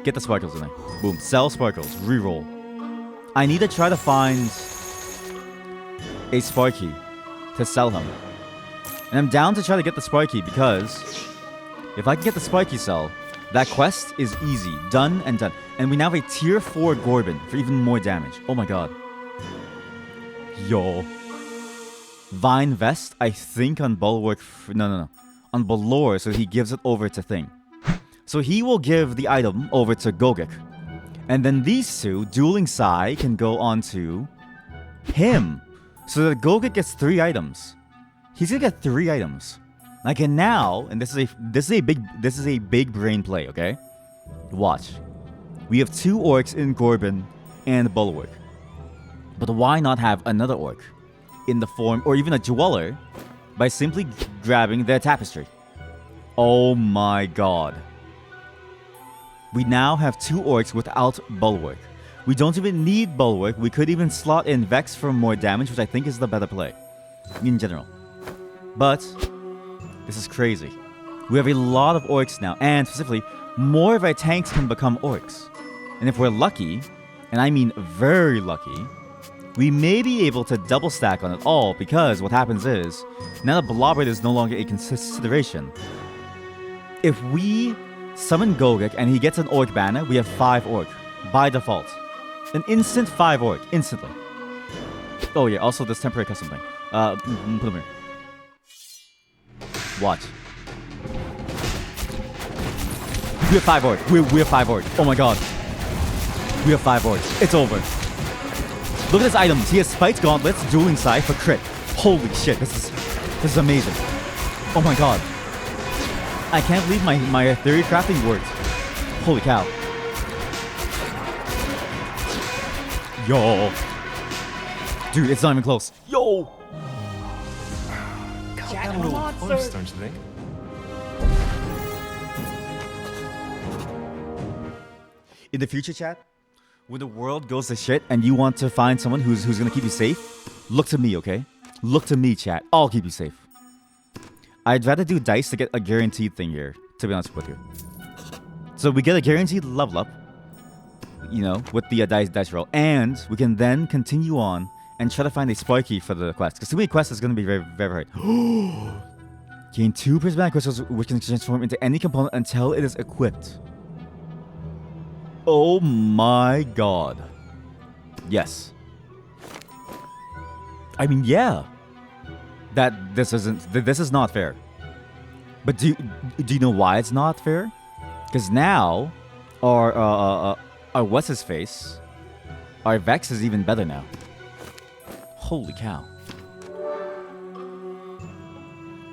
Get the sparkles in there. Boom. Sell sparkles. Reroll. I need to try to find a Sparky to sell him. And I'm down to try to get the Sparky because if I can get the Sparky sell, that quest is easy. Done and done. And we now have a tier 4 Gorbin for even more damage. Oh my god. Yo. Vine Vest, I think on Bulwark... No. On Balor, so he gives it over to Thing. So he will give the item over to Gogek. And then these 2, Dueling Sai, can go on to him. So that Gogek gets 3 items. He's gonna get 3 items. I can now, and this is a big brain play, okay? Watch. We have 2 orcs in Gorbin and Bulwark. But why not have another orc in the form, or even a dweller, by simply grabbing their tapestry? Oh my god. We now have 2 orcs without Bulwark. We don't even need Bulwark. We could even slot in Vex for more damage, which I think is the better play in general. But this is crazy. We have a lot of orcs now, and specifically, more of our tanks can become orcs. And if we're lucky, and I mean very lucky, we may be able to double stack on it all, because what happens is, now that Blobbert is no longer a consideration, if we summon Gogek and he gets an orc banner, we have 5 orc by default. An instant 5 orc, instantly. Oh yeah, also this temporary custom thing. Put him here. Watch. We have 5 orc. We have 5 orc. Oh my god. We have 5 orcs. It's over. Look at his items. He has Spiked Gauntlets, Dueling Sai for crit. Holy shit, this is amazing. Oh my god. I can't believe my theory crafting worked. Holy cow. Yo. Dude, it's not even close. Yo. Got a little close, don't you think? In the future, chat, when the world goes to shit and you want to find someone who's gonna keep you safe, look to me, okay? Look to me, chat. I'll keep you safe. I'd rather do dice to get a guaranteed thing here, to be honest with you. So we get a guaranteed level up, you know, with the dice roll, and we can then continue on and try to find a Sparky for the quest. Because too many quests is going to be very, very hard. Gain 2 prismatic crystals, which can transform into any component until it is equipped. Oh my god. Yes. I mean, yeah. This is not fair. But do you know why it's not fair? Because now, our what's his face? Our Vex is even better now. Holy cow.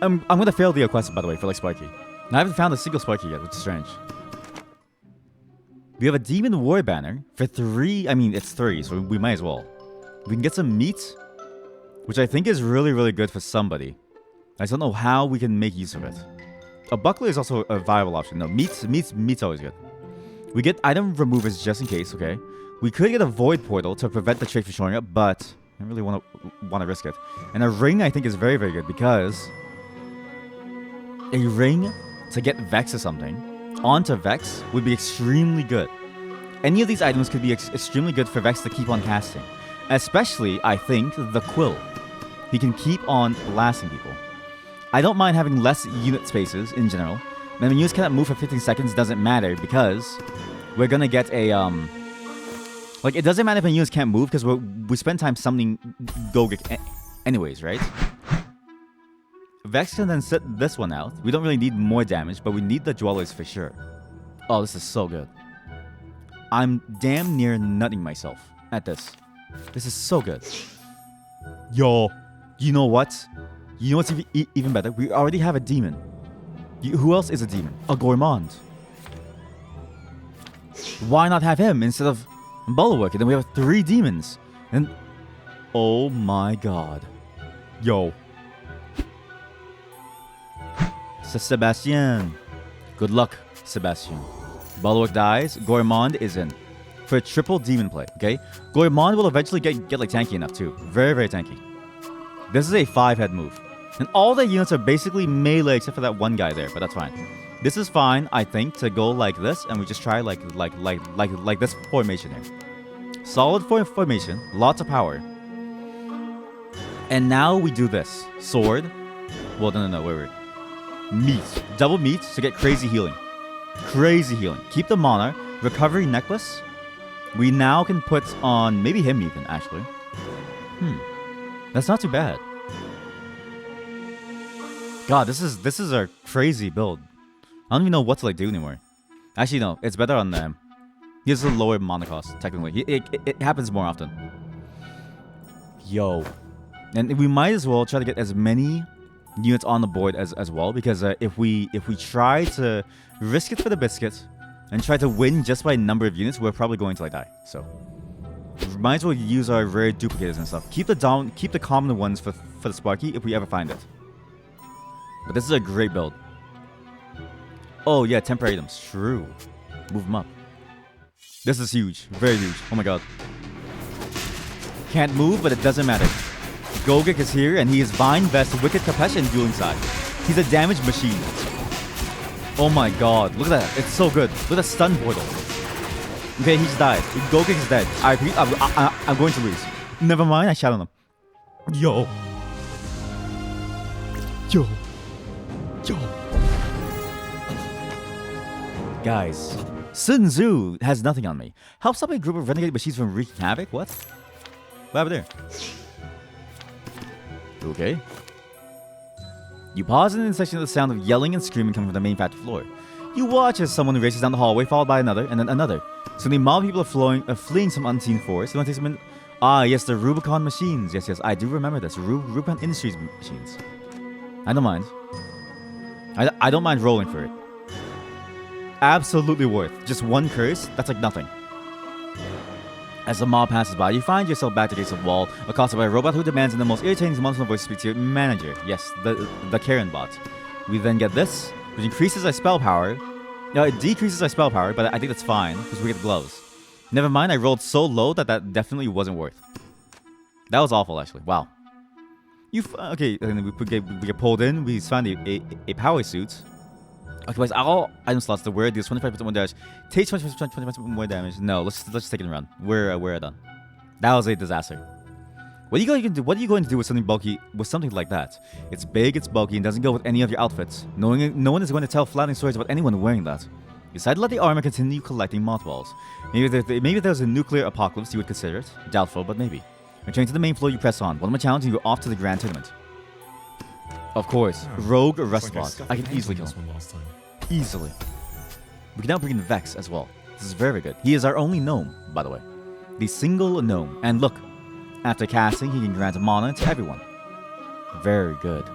I'm gonna fail the quest, by the way, for like Sparky. I haven't found a single Sparky yet, which is strange. We have a Demon War Banner for 3. I mean, it's 3, so we might as well. We can get some meat, which I think is really, really good for somebody. I just don't know how we can make use of it. A buckler is also a viable option. No, meat's always good. We get item removers just in case, okay? We could get a void portal to prevent the trait from showing up, but I don't really want to risk it. And a ring I think is very, very good because a ring to get Vex or something onto Vex would be extremely good. Any of these items could be extremely good for Vex to keep on casting. Especially, I think, the Quill. He can keep on blasting people. I don't mind having less unit spaces in general. And when units cannot move for 15 seconds, doesn't matter because we're gonna get a like it doesn't matter if the units can't move because we spend time summoning Gogek anyways, right? Vex can then sit this one out. We don't really need more damage, but we need the Dwellers for sure. Oh, this is so good. I'm damn near nutting myself at this. This is so good. Yo, you know what? You know what's even better? We already have a demon. Who else is a demon? A Gourmand. Why not have him instead of Bulwark? And then we have 3 demons. And oh my god. Yo. Sebastian. Good luck, Sebastian. Bulwark dies. Gourmand is in. For a triple demon play, okay? Gourmand will eventually get like tanky enough too. Very, very tanky. This is a 5-head move. And all the units are basically melee except for that one guy there, but that's fine. This is fine, I think, to go like this, and we just try like this formation here. Solid formation, lots of power. And now we do this. Sword. Well, no, wait. Meat. Double meat to get crazy healing. Crazy healing. Keep the mana. Recovery necklace. We now can put on maybe him even, actually. That's not too bad. God, this is a crazy build. I don't even know what to like do anymore. Actually, no, it's better on them. He has a lower mana cost, technically. It happens more often. Yo. And we might as well try to get as many units on the board as well, because if we try to risk it for the biscuit and try to win just by number of units, we're probably going to like die. So might as well use our rare duplicators and stuff. Keep the common ones for the Sparky if we ever find it. But this is a great build. Oh yeah, temporary items. True. Move them up. This is huge. Very huge. Oh my god. Can't move, but it doesn't matter. Gogek is here, and he is Vine Vest, Wicked Kapesh, and Dueling Side. He's a damage machine. Oh my god. Look at that. It's so good. Look at that stun portal. Okay, he's died. Gogek is dead. I repeat, I'm going to lose. Never mind, I shot on him. Yo. Guys, Sun Tzu has nothing on me. Help stop a group of renegade machines from wreaking havoc? What? What happened there? Okay. You pause in the intersection of the sound of yelling and screaming coming from the main factory floor. You watch as someone races down the hallway, followed by another, and then another. Soon a mob of people are fleeing some unseen force. You want to take some minute? Ah, yes, the Rubicon machines. Yes, I do remember this. Rubicon Industries machines. I don't mind. I don't mind rolling for it. Absolutely worth. Just one curse, that's like nothing. As the mob passes by, you find yourself back against a wall, accosted by a robot who demands in the most irritating monotone voice to speak to your manager. Yes, the Karen bot. We then get this, which increases our spell power. No, it decreases our spell power, but I think that's fine, because we get the gloves. Never mind, I rolled so low that definitely wasn't worth. That was awful, actually. Wow. Okay, and we get pulled in. We found a power suit. Occupies all item slots. The word deals 25% more damage. Takes 25% more damage. No, let's take it and run. We're done. That was a disaster. What are you going to do? What are you going to do with something bulky? With something like that? It's big, it's bulky, and doesn't go with any of your outfits. No one is going to tell flattering stories about anyone wearing that. You decide to let the armor continue collecting mothballs. Maybe if there's a nuclear apocalypse, you would consider it. Doubtful, but maybe. Returning to the main floor, you press on. One more challenge, and you're off to the grand tournament. Of course, Rogue or Rustbot. I can easily kill him. Easily. We can now bring in Vex as well. This is very good. He is our only gnome, by the way. The single gnome. And look, after casting, he can grant mana to everyone. Very good.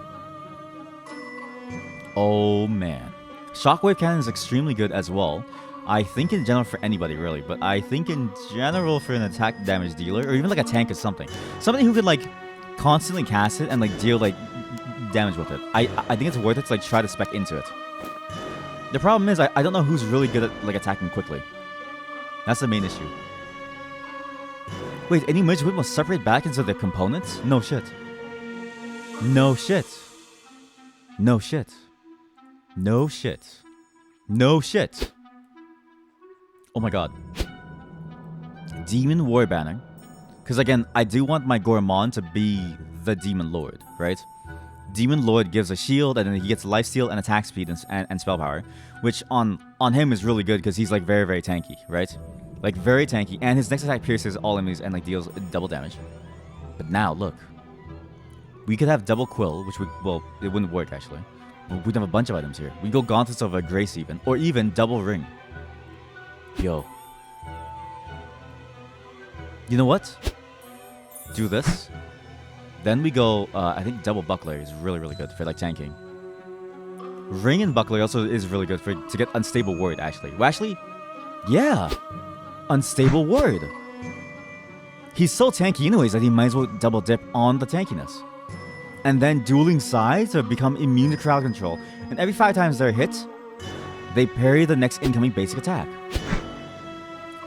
Oh man. Shockwave Cannon is extremely good as well. I think in general for anybody really, but I think in general for an attack damage dealer, or even like a tank or something. Somebody who could like constantly cast it and like deal like damage with it. I think it's worth it to like try to spec into it. The problem is I don't know who's really good at like attacking quickly. That's the main issue. Wait, any merge whip must separate back into their components? No shit. No shit. No shit. No shit. No shit. Oh my god. Demon War Banner. Because again, I do want my Gourmand to be the Demon Lord, right? Demon Lord gives a shield, and then he gets lifesteal and attack speed and spell power, which on him is really good because he's like very, very tanky, right? Like very tanky, and his next attack pierces all enemies and like deals double damage. But now, look. We could have double Quill, which would, well, it wouldn't work actually. We'd have a bunch of items here. We go Gauntlets of a Grace even, or even double Ring. Yo. You know what? Do this. Then we go, I think double Buckler is really, really good for like tanking. Ring and Buckler also is really good to get Unstable Ward actually. Well, actually, yeah. Unstable Ward. He's so tanky anyways that he might as well double dip on the tankiness. And then Dueling Sides to become immune to crowd control. And every 5 times they're hit, they parry the next incoming basic attack.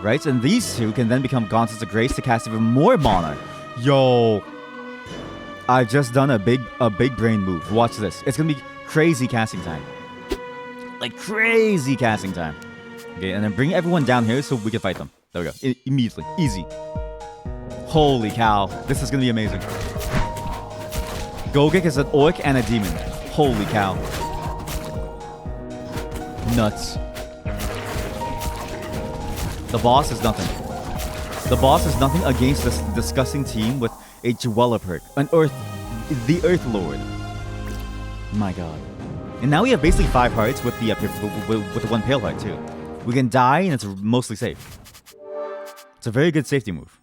Right? And these two can then become Gauntlets of Grace to cast even more mana. Yo. I've just done a big brain move. Watch this. It's gonna be crazy casting time. Like crazy casting time. Okay, and then bring everyone down here so we can fight them. There we go. Immediately. Easy. Holy cow. This is gonna be amazing. Gogek is an orc and a demon. Holy cow. Nuts. The boss is nothing. The boss is nothing against this disgusting team with a Dweller perk. The Earth Lord. My god. And now we have basically 5 hearts with the with the 1 pale heart too. We can die and it's mostly safe. It's a very good safety move.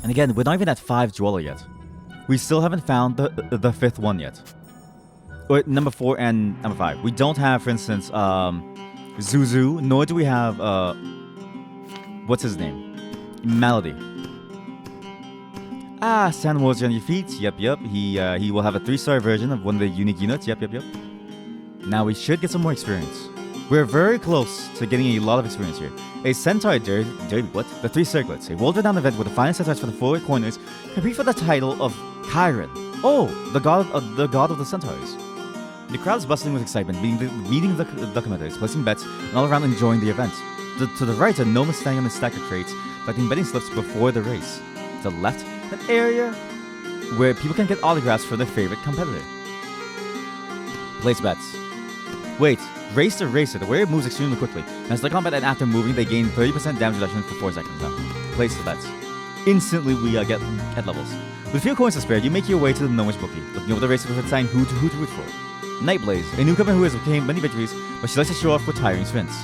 And again, we're not even at 5 Dweller yet. We still haven't found the 5th one yet. Or number 4 and number 5. We don't have, for instance, Zuzu, nor do we have, what's his name? Melody. Ah, Sand Warrior on your feet. Yep. He will have a 3-star version of one of the unique units. Yep. Now we should get some more experience. We're very close to getting a lot of experience here. A Centaur Derby, what? The 3 circlets. A world-renowned event with the finest centaurs for the 4 corners. Compete for the title of Chiron. Oh, the god of the centaurs. The crowd is bustling with excitement, meeting the commenters, placing bets, and all around enjoying the event. To the right, a gnome is standing on a stack of crates, collecting betting slips before the race. To the left, an area where people can get autographs for their favorite competitor. Place bets. Wait, race to racer. The warrior moves extremely quickly. As the combat and after moving, they gain 30% damage reduction for 4 seconds. Now, place the bets. Instantly, we get head levels. With few coins to spare, you make your way to the gnomish bookie, looking over the racer with a sign who to root for. Nightblaze, a newcomer who has obtained many victories, but she likes to show off with tiring sprints.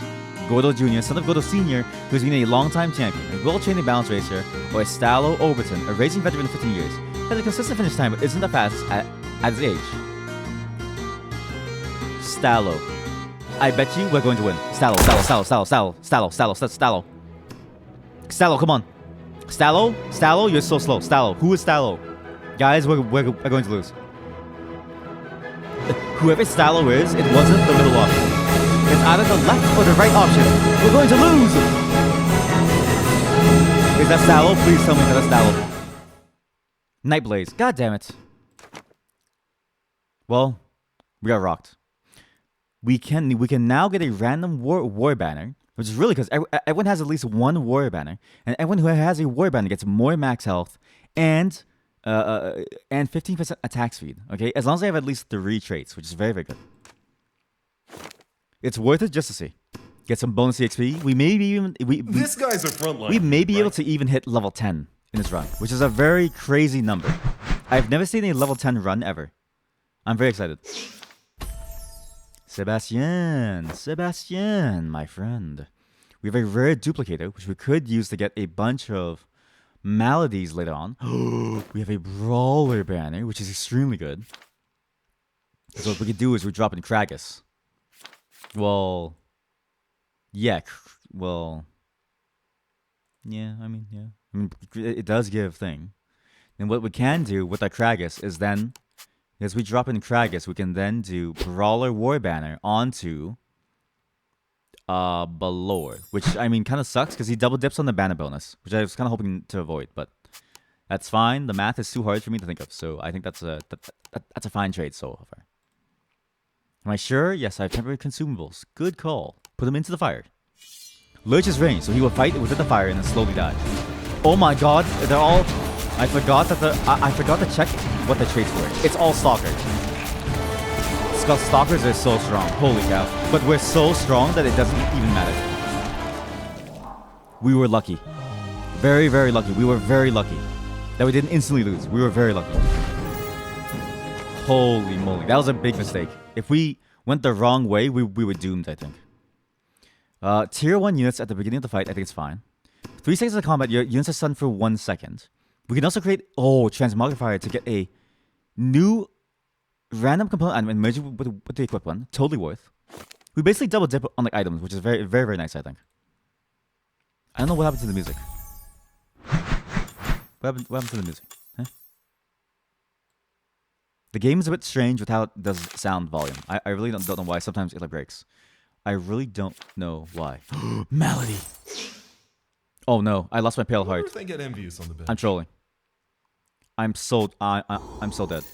Gordo Jr., son of Gordo Sr., who has been a long-time champion, a well-trained balance racer, or a Stallo Overton, a racing veteran of 15 years. Has a consistent finish time, but isn't the fastest at his age. Stallo. I bet you we're going to win. Stallo, come on. Stallo, you're so slow. Stallo, who is Stallo? Guys, we're going to lose. Whoever Stallo is, it wasn't the middle option. It's either the left or the right option. We're going to lose! Is that Stallo? Please tell me that that's Stallo. Nightblaze. God damn it. Well, we got rocked. We can now get a random war banner, which is really because everyone has at least 1 warrior banner, and everyone who has a warrior banner gets more max health and 15% attack speed. Okay, as long as I have at least 3 traits, which is very, very good. It's worth it just to see. Get some bonus EXP. We may be even This guy's a frontline. we may be able right? to even hit level 10 in this run, which is a very crazy number. I've never seen a level 10 run ever. I'm very excited. Sebastian, my friend. We have a rare duplicator, which we could use to get a bunch of maladies later on. We have a brawler banner, which is extremely good. So what we could do is we drop in Kragus. Well, yeah, yeah, I mean, it does give thing. And what we can do with our Kragus is then, as we drop in Kragus, we can then do Brawler War Banner onto Balor, which I mean kind of sucks because he double dips on the banner bonus, which I was kind of hoping to avoid, but that's fine. The math is too hard for me to think of, so I think that's a fine trade so far. Am I sure? Yes, I have temporary consumables. Good call. Put him into the fire. Lurch is range, so he will fight within the fire and then slowly die. Oh my god, they're all... I forgot that I forgot to check what the traits were. It's all stalkers. Stalkers are so strong. Holy cow. But we're so strong that it doesn't even matter. We were lucky. Very, very lucky. We were very lucky that we didn't instantly lose. We were very lucky. Holy moly. That was a big mistake. If we went the wrong way, we were doomed, I think. Tier 1 units at the beginning of the fight, I think it's fine. 3 seconds of combat, your units are stunned for 1 second. We can also create, Transmogrifier to get a new random component item and merge it with the equipped one. Totally worth. We basically double dip on like items, which is very, very, very nice, I think. I don't know what happened to the music. What happened to the music? Huh? The game is a bit strange with how it does sound volume. I really don't know why. Sometimes it like breaks. I really don't know why. Malady. Oh no, I lost my pale I wonder heart. if they get envious on the bench. I'm trolling. I'm so dead.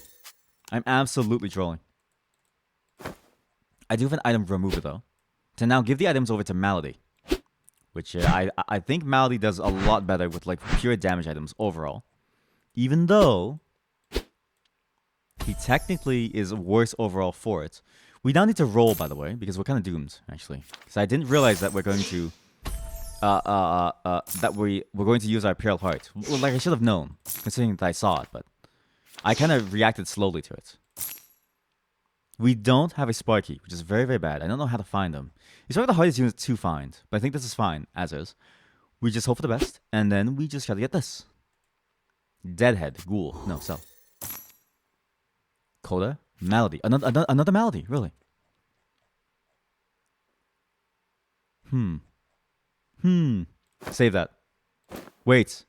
I'm absolutely trolling. I do have an item remover though. To now give the items over to Malady. Which I think Malady does a lot better with like pure damage items overall. Even though he technically is worse overall for it. We now need to roll, by the way, because we're kind of doomed, actually. Because I didn't realize that we're going to we're going to use our Pale Heart. Well, like I should have known, considering that I saw it, but I kind of reacted slowly to it. We don't have a Sparky, which is very, very bad. I don't know how to find them. It's one of the hardest units to find, but I think this is fine, as is. We just hope for the best, and then we just gotta get this. Deadhead, Ghoul, no, Cell. Coda, Malady, another Malady, really. Save that. Wait.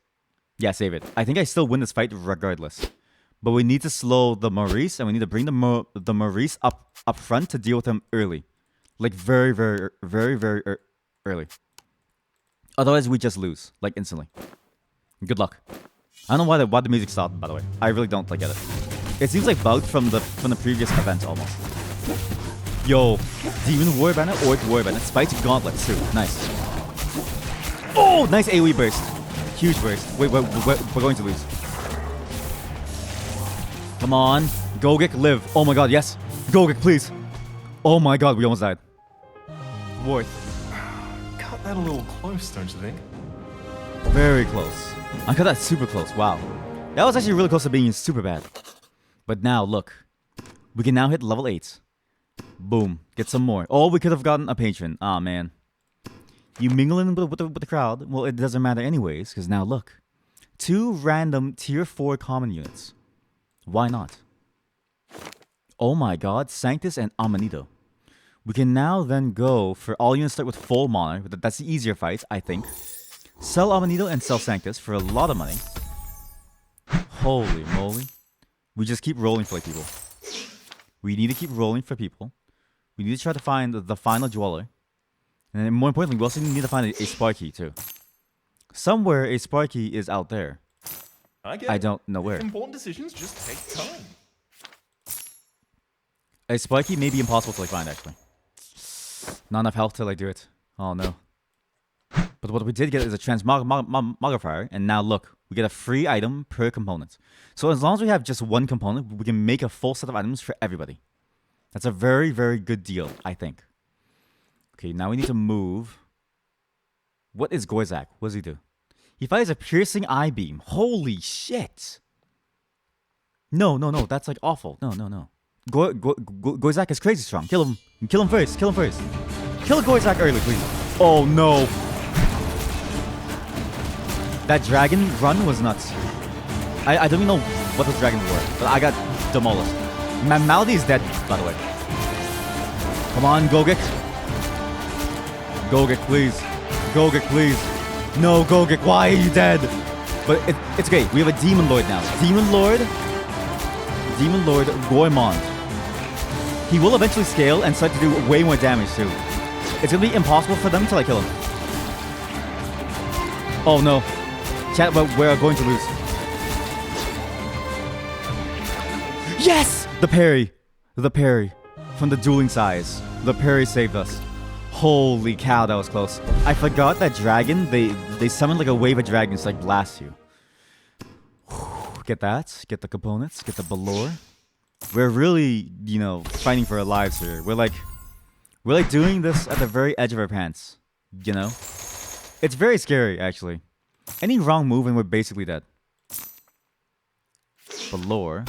Yeah, save it. I think I still win this fight regardless. But we need to slow the Maurice, and we need to bring the Maurice up front to deal with him early. Like very, very, very, very early. Otherwise, we just lose, like instantly. Good luck. I don't know why the music stopped, by the way. I really don't get it. It seems like bugged from the previous event almost. Yo, Demon War Banner, Orc War Banner, Spiked Gauntlets too. Nice. Oh, nice AoE burst. Huge burst. Wait, we're going to lose. Come on. Gogek, live. Oh my god, yes. Gogek, please. Oh my god, we almost died. Worth. Cut that a little close, don't you think? Very close. I cut that super close. Wow. That was actually really close to being super bad. But now, look. We can now hit level 8. Boom. Get some more. Oh, we could have gotten a patron. Aw, man. You mingle in with the crowd. Well, it doesn't matter anyways, because now look. 2 random tier 4 common units. Why not? Oh my god. Sanctus and Amanito. We can now then go for all units start with full mana. That's the easier fight, I think. Sell Amanito and sell Sanctus for a lot of money. Holy moly. We just keep rolling for like people. We need to keep rolling for people. We need to try to find the final Dweller. And then more importantly, we also need to find a Sparky too. Somewhere a Sparky is out there. I don't know where. Important decisions just take time. A Sparky may be impossible to like find actually. Not enough health to like do it. Oh no. But what we did get is a transmogrifier, and now look, we get a free item per component. So as long as we have just one component, we can make a full set of items for everybody. That's a very, very good deal, I think. Okay, now we need to move. What is Goizak? What does he do? He fires a piercing eye beam. Holy shit! No, that's like awful. No. Goizak is crazy strong. Kill him. Kill him first. Kill Goizak early, please. Oh no. That dragon run was nuts. I don't even know what those dragons were, but I got demolished. Malady is dead, by the way. Come on, Gogek. Gogek, please. No, Gogek, why are you dead? But it's okay. We have a Demon Lord now. Demon Lord Goemon. He will eventually scale and start to do way more damage too. It's gonna be impossible for them to like kill him. Oh no. Chat, but we're going to lose. Yes! The parry from the dueling size. The parry saved us. Holy cow, that was close. I forgot that dragon, they summon like a wave of dragons to like blast you. Get that, get the components, get the Balor. We're really, fighting for our lives here. We're like doing this at the very edge of our pants, It's very scary, actually. Any wrong move and we're basically dead. Balor.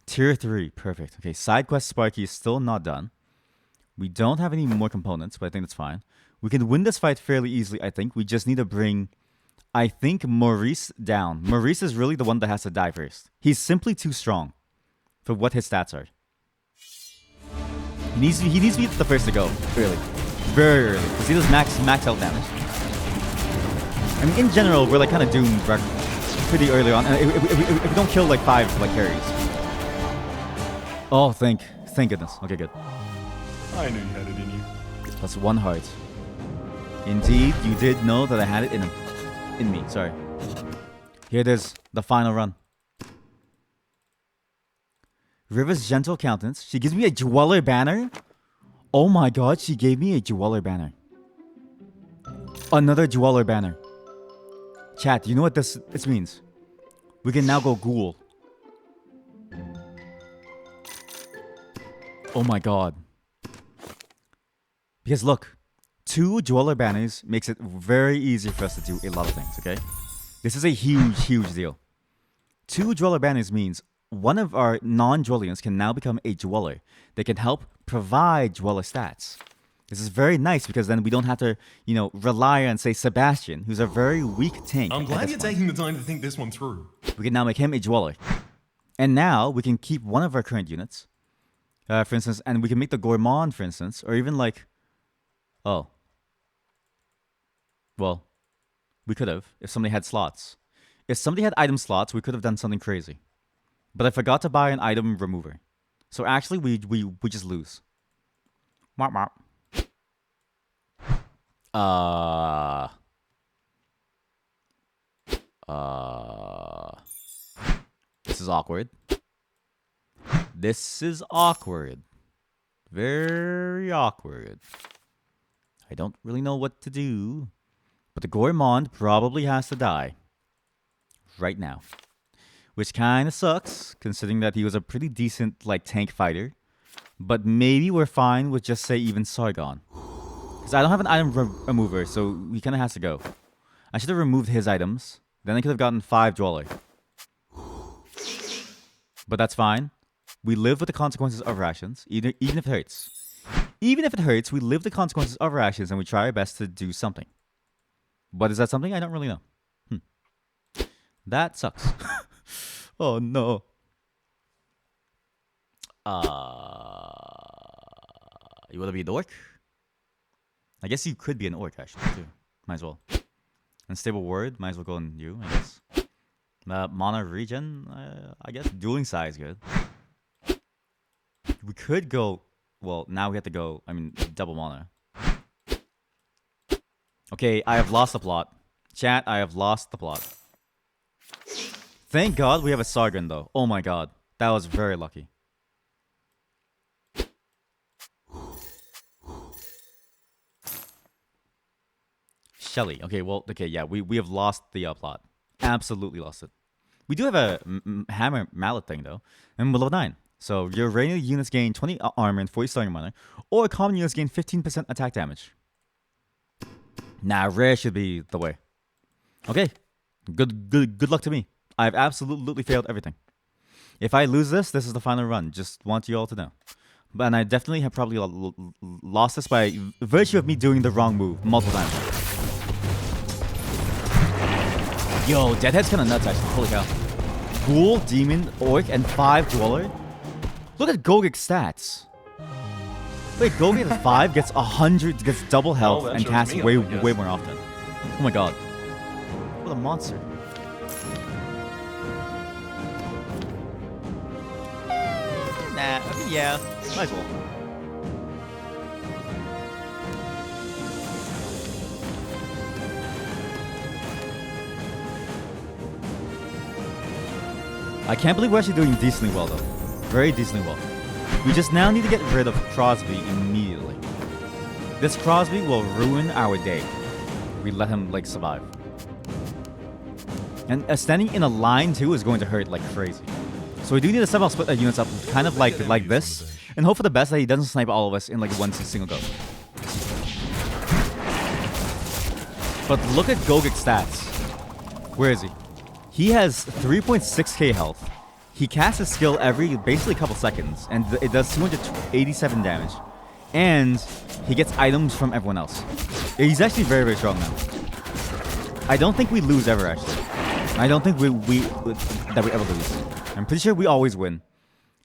Tier 3, perfect. Okay, side quest Sparky is still not done. We don't have any more components, but I think that's fine. We can win this fight fairly easily, I think. We just need to bring, I think, Maurice down. Maurice is really the one that has to die first. He's simply too strong for what his stats are. He needs to be the first to go, early. Very early, because he does max health damage. I mean, in general, we're like kind of doomed pretty early on. If we don't kill like 5 like carries. Oh, thank goodness. Okay, good. I knew you had it in you. That's 1 heart. Indeed, you did know that I had it in me. Sorry. Here it is, the final run. River's gentle countenance. She gives me a Dweller banner. Oh my god, she gave me a Dweller banner. Another Dweller banner. Chat, you know what this means? We can now go Ghoul. Oh my god. Because look, 2 Dweller banners makes it very easy for us to do a lot of things, okay? This is a huge deal. 2 Dweller banners means one of our non-Dwellians can now become a Dweller. They can help provide Dweller stats. This is very nice because then we don't have to, rely on, say, Sebastian, who's a very weak tank. I'm glad you're taking the time to think this one through. We can now make him a Dweller. And now we can keep one of our current units, for instance, and we can make the Gourmand, for instance, or even like, oh. Well, we could have, if somebody had slots. If somebody had item slots, we could have done something crazy. But I forgot to buy an item remover. So actually, we just lose. Wop, wop. This is awkward. This is awkward. Very awkward. I don't really know what to do. But the Gourmand probably has to die. Right now. Which kind of sucks, considering that he was a pretty decent, tank fighter. But maybe we're fine with just, say, even Sargon. Because I don't have an item remover, so he kind of has to go. I should have removed his items. Then I could have gotten 5 Dweller. But that's fine. We live with the consequences of our actions, even if it hurts. Even if it hurts, we live the consequences of our actions and we try our best to do something. But is that something? I don't really know. That sucks. Oh no. You want to be an orc? I guess you could be an orc actually too. Might as well. Unstable word, might as well go on you, I guess. Mana regen, I guess dueling size good. We could go. Well, now we have to go. Double mana. Okay, I have lost the plot. Chat, I have lost the plot. Thank God we have a Sargon though. Oh my god. That was very lucky. Shelly. Okay, well, okay, yeah, we have lost the plot. Absolutely lost it. We do have a hammer mallet thing though, and we're level 9. So your regular units gain 20 armor and 40 starting mana, or common units gain 15% attack damage. Nah, rare should be the way. Okay, good luck to me. I've absolutely failed everything. If I lose this, this is the final run. Just want you all to know. And I definitely have probably lost this by virtue of me doing the wrong move multiple times. Yo, Deadhead's kind of nuts actually. Holy cow. Ghoul, Demon, Orc, and 5 Dweller. Look at Gogik's stats. Wait, Gogik at 5 gets 100, gets double health and casts way more often. Oh my god. What a monster. Nah, I mean, yeah, might as well. I can't believe we're actually doing decently well, though. Very decently well. We just now need to get rid of Crosby immediately. This Crosby will ruin our day. We let him, like, survive. And standing in a line, too, is going to hurt like crazy. So we do need to somehow split our units up kind of like this, and hope for the best that he doesn't snipe all of us in like one single go. But look at Gogik's stats. Where is he? He has 3.6k health. He casts his skill every basically couple seconds, and it does 287 damage. And he gets items from everyone else. He's actually very strong now. I don't think we lose ever, actually. I don't think we ever lose. I'm pretty sure we always win.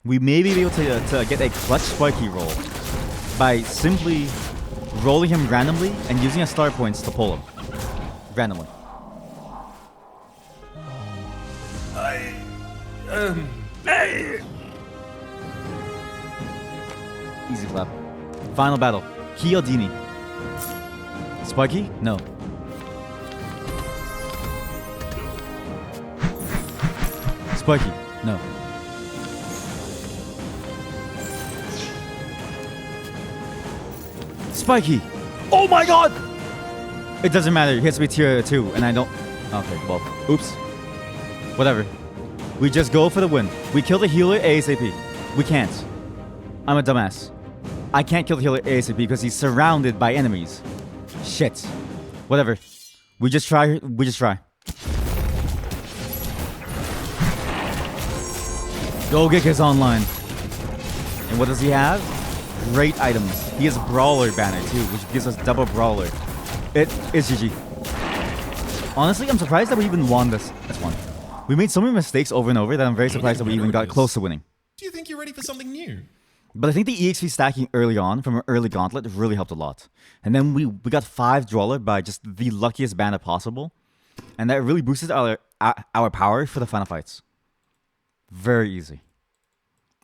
We may be able to get a clutch spiky roll by simply rolling him randomly and using our star points to pull him. Randomly. Easy clap. Final battle. Chiodini. Spiky? No. Spiky? No. Spiky! Oh my god! It doesn't matter. He has to be tier 2, and I don't... Okay, well, oops. Whatever. We just go for the win. We kill the healer ASAP. We can't. I'm a dumbass. I can't kill the healer ASAP because he's surrounded by enemies. Shit. Whatever. We just try. We just try. Gogik is online. And what does he have? Great items. He has Brawler banner too, which gives us double Brawler. It is GG. Honestly, I'm surprised that we even won this one. We made so many mistakes over and over that I'm very surprised that we even got close to winning. Do you think you're ready for something new? But I think the EXP stacking early on from an early gauntlet really helped a lot. And then we got 5 Dweller by just the luckiest banner possible. And that really boosted our power for the final fights. Very easy.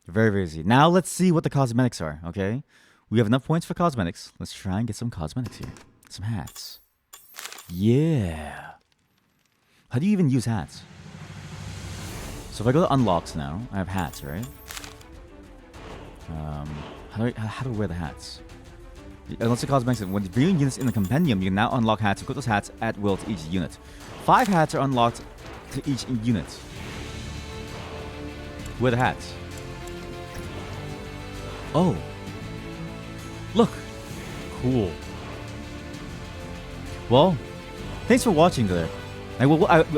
Very easy. Now let's see what the cosmetics are, okay? We have enough points for cosmetics. Let's try and get some cosmetics here. Some hats. Yeah. How do you even use hats? So if I go to unlocks now, I have hats, right? How do I wear the hats? Unless the cosmetics, when viewing units in the compendium, you can now unlock hats. Equip those hats at will to each unit. 5 hats are unlocked to each unit. Where are the hats? Oh. Look. Cool. Well, thanks for watching today.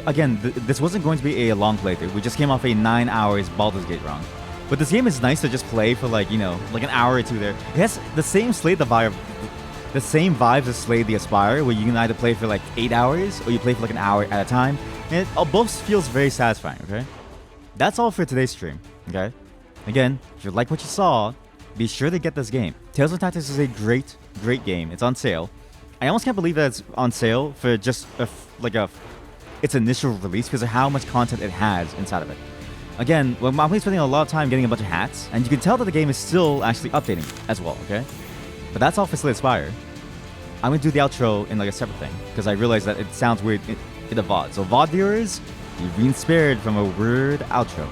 Again, this wasn't going to be a long playthrough. We just came off a 9 hours Baldur's Gate run. But this game is nice to just play for like, you know, like an hour or two there. It has the same the same vibes as Slay the Aspire, where you can either play for like 8 hours or you play for like an hour at a time. And it both feels very satisfying, okay? That's all for today's stream, okay? Again, if you like what you saw, be sure to get this game. Tales of Tactics is a great game. It's on sale. I almost can't believe that it's on sale for just its initial release because of how much content it has inside of it. Again, I'm spending a lot of time getting a bunch of hats, and you can tell that the game is still actually updating as well, okay? But that's all for Slay the Spire. I'm going to do the outro in like a separate thing, because I realized that it sounds weird in a VOD. So VOD viewers, you've been spared from a weird outro.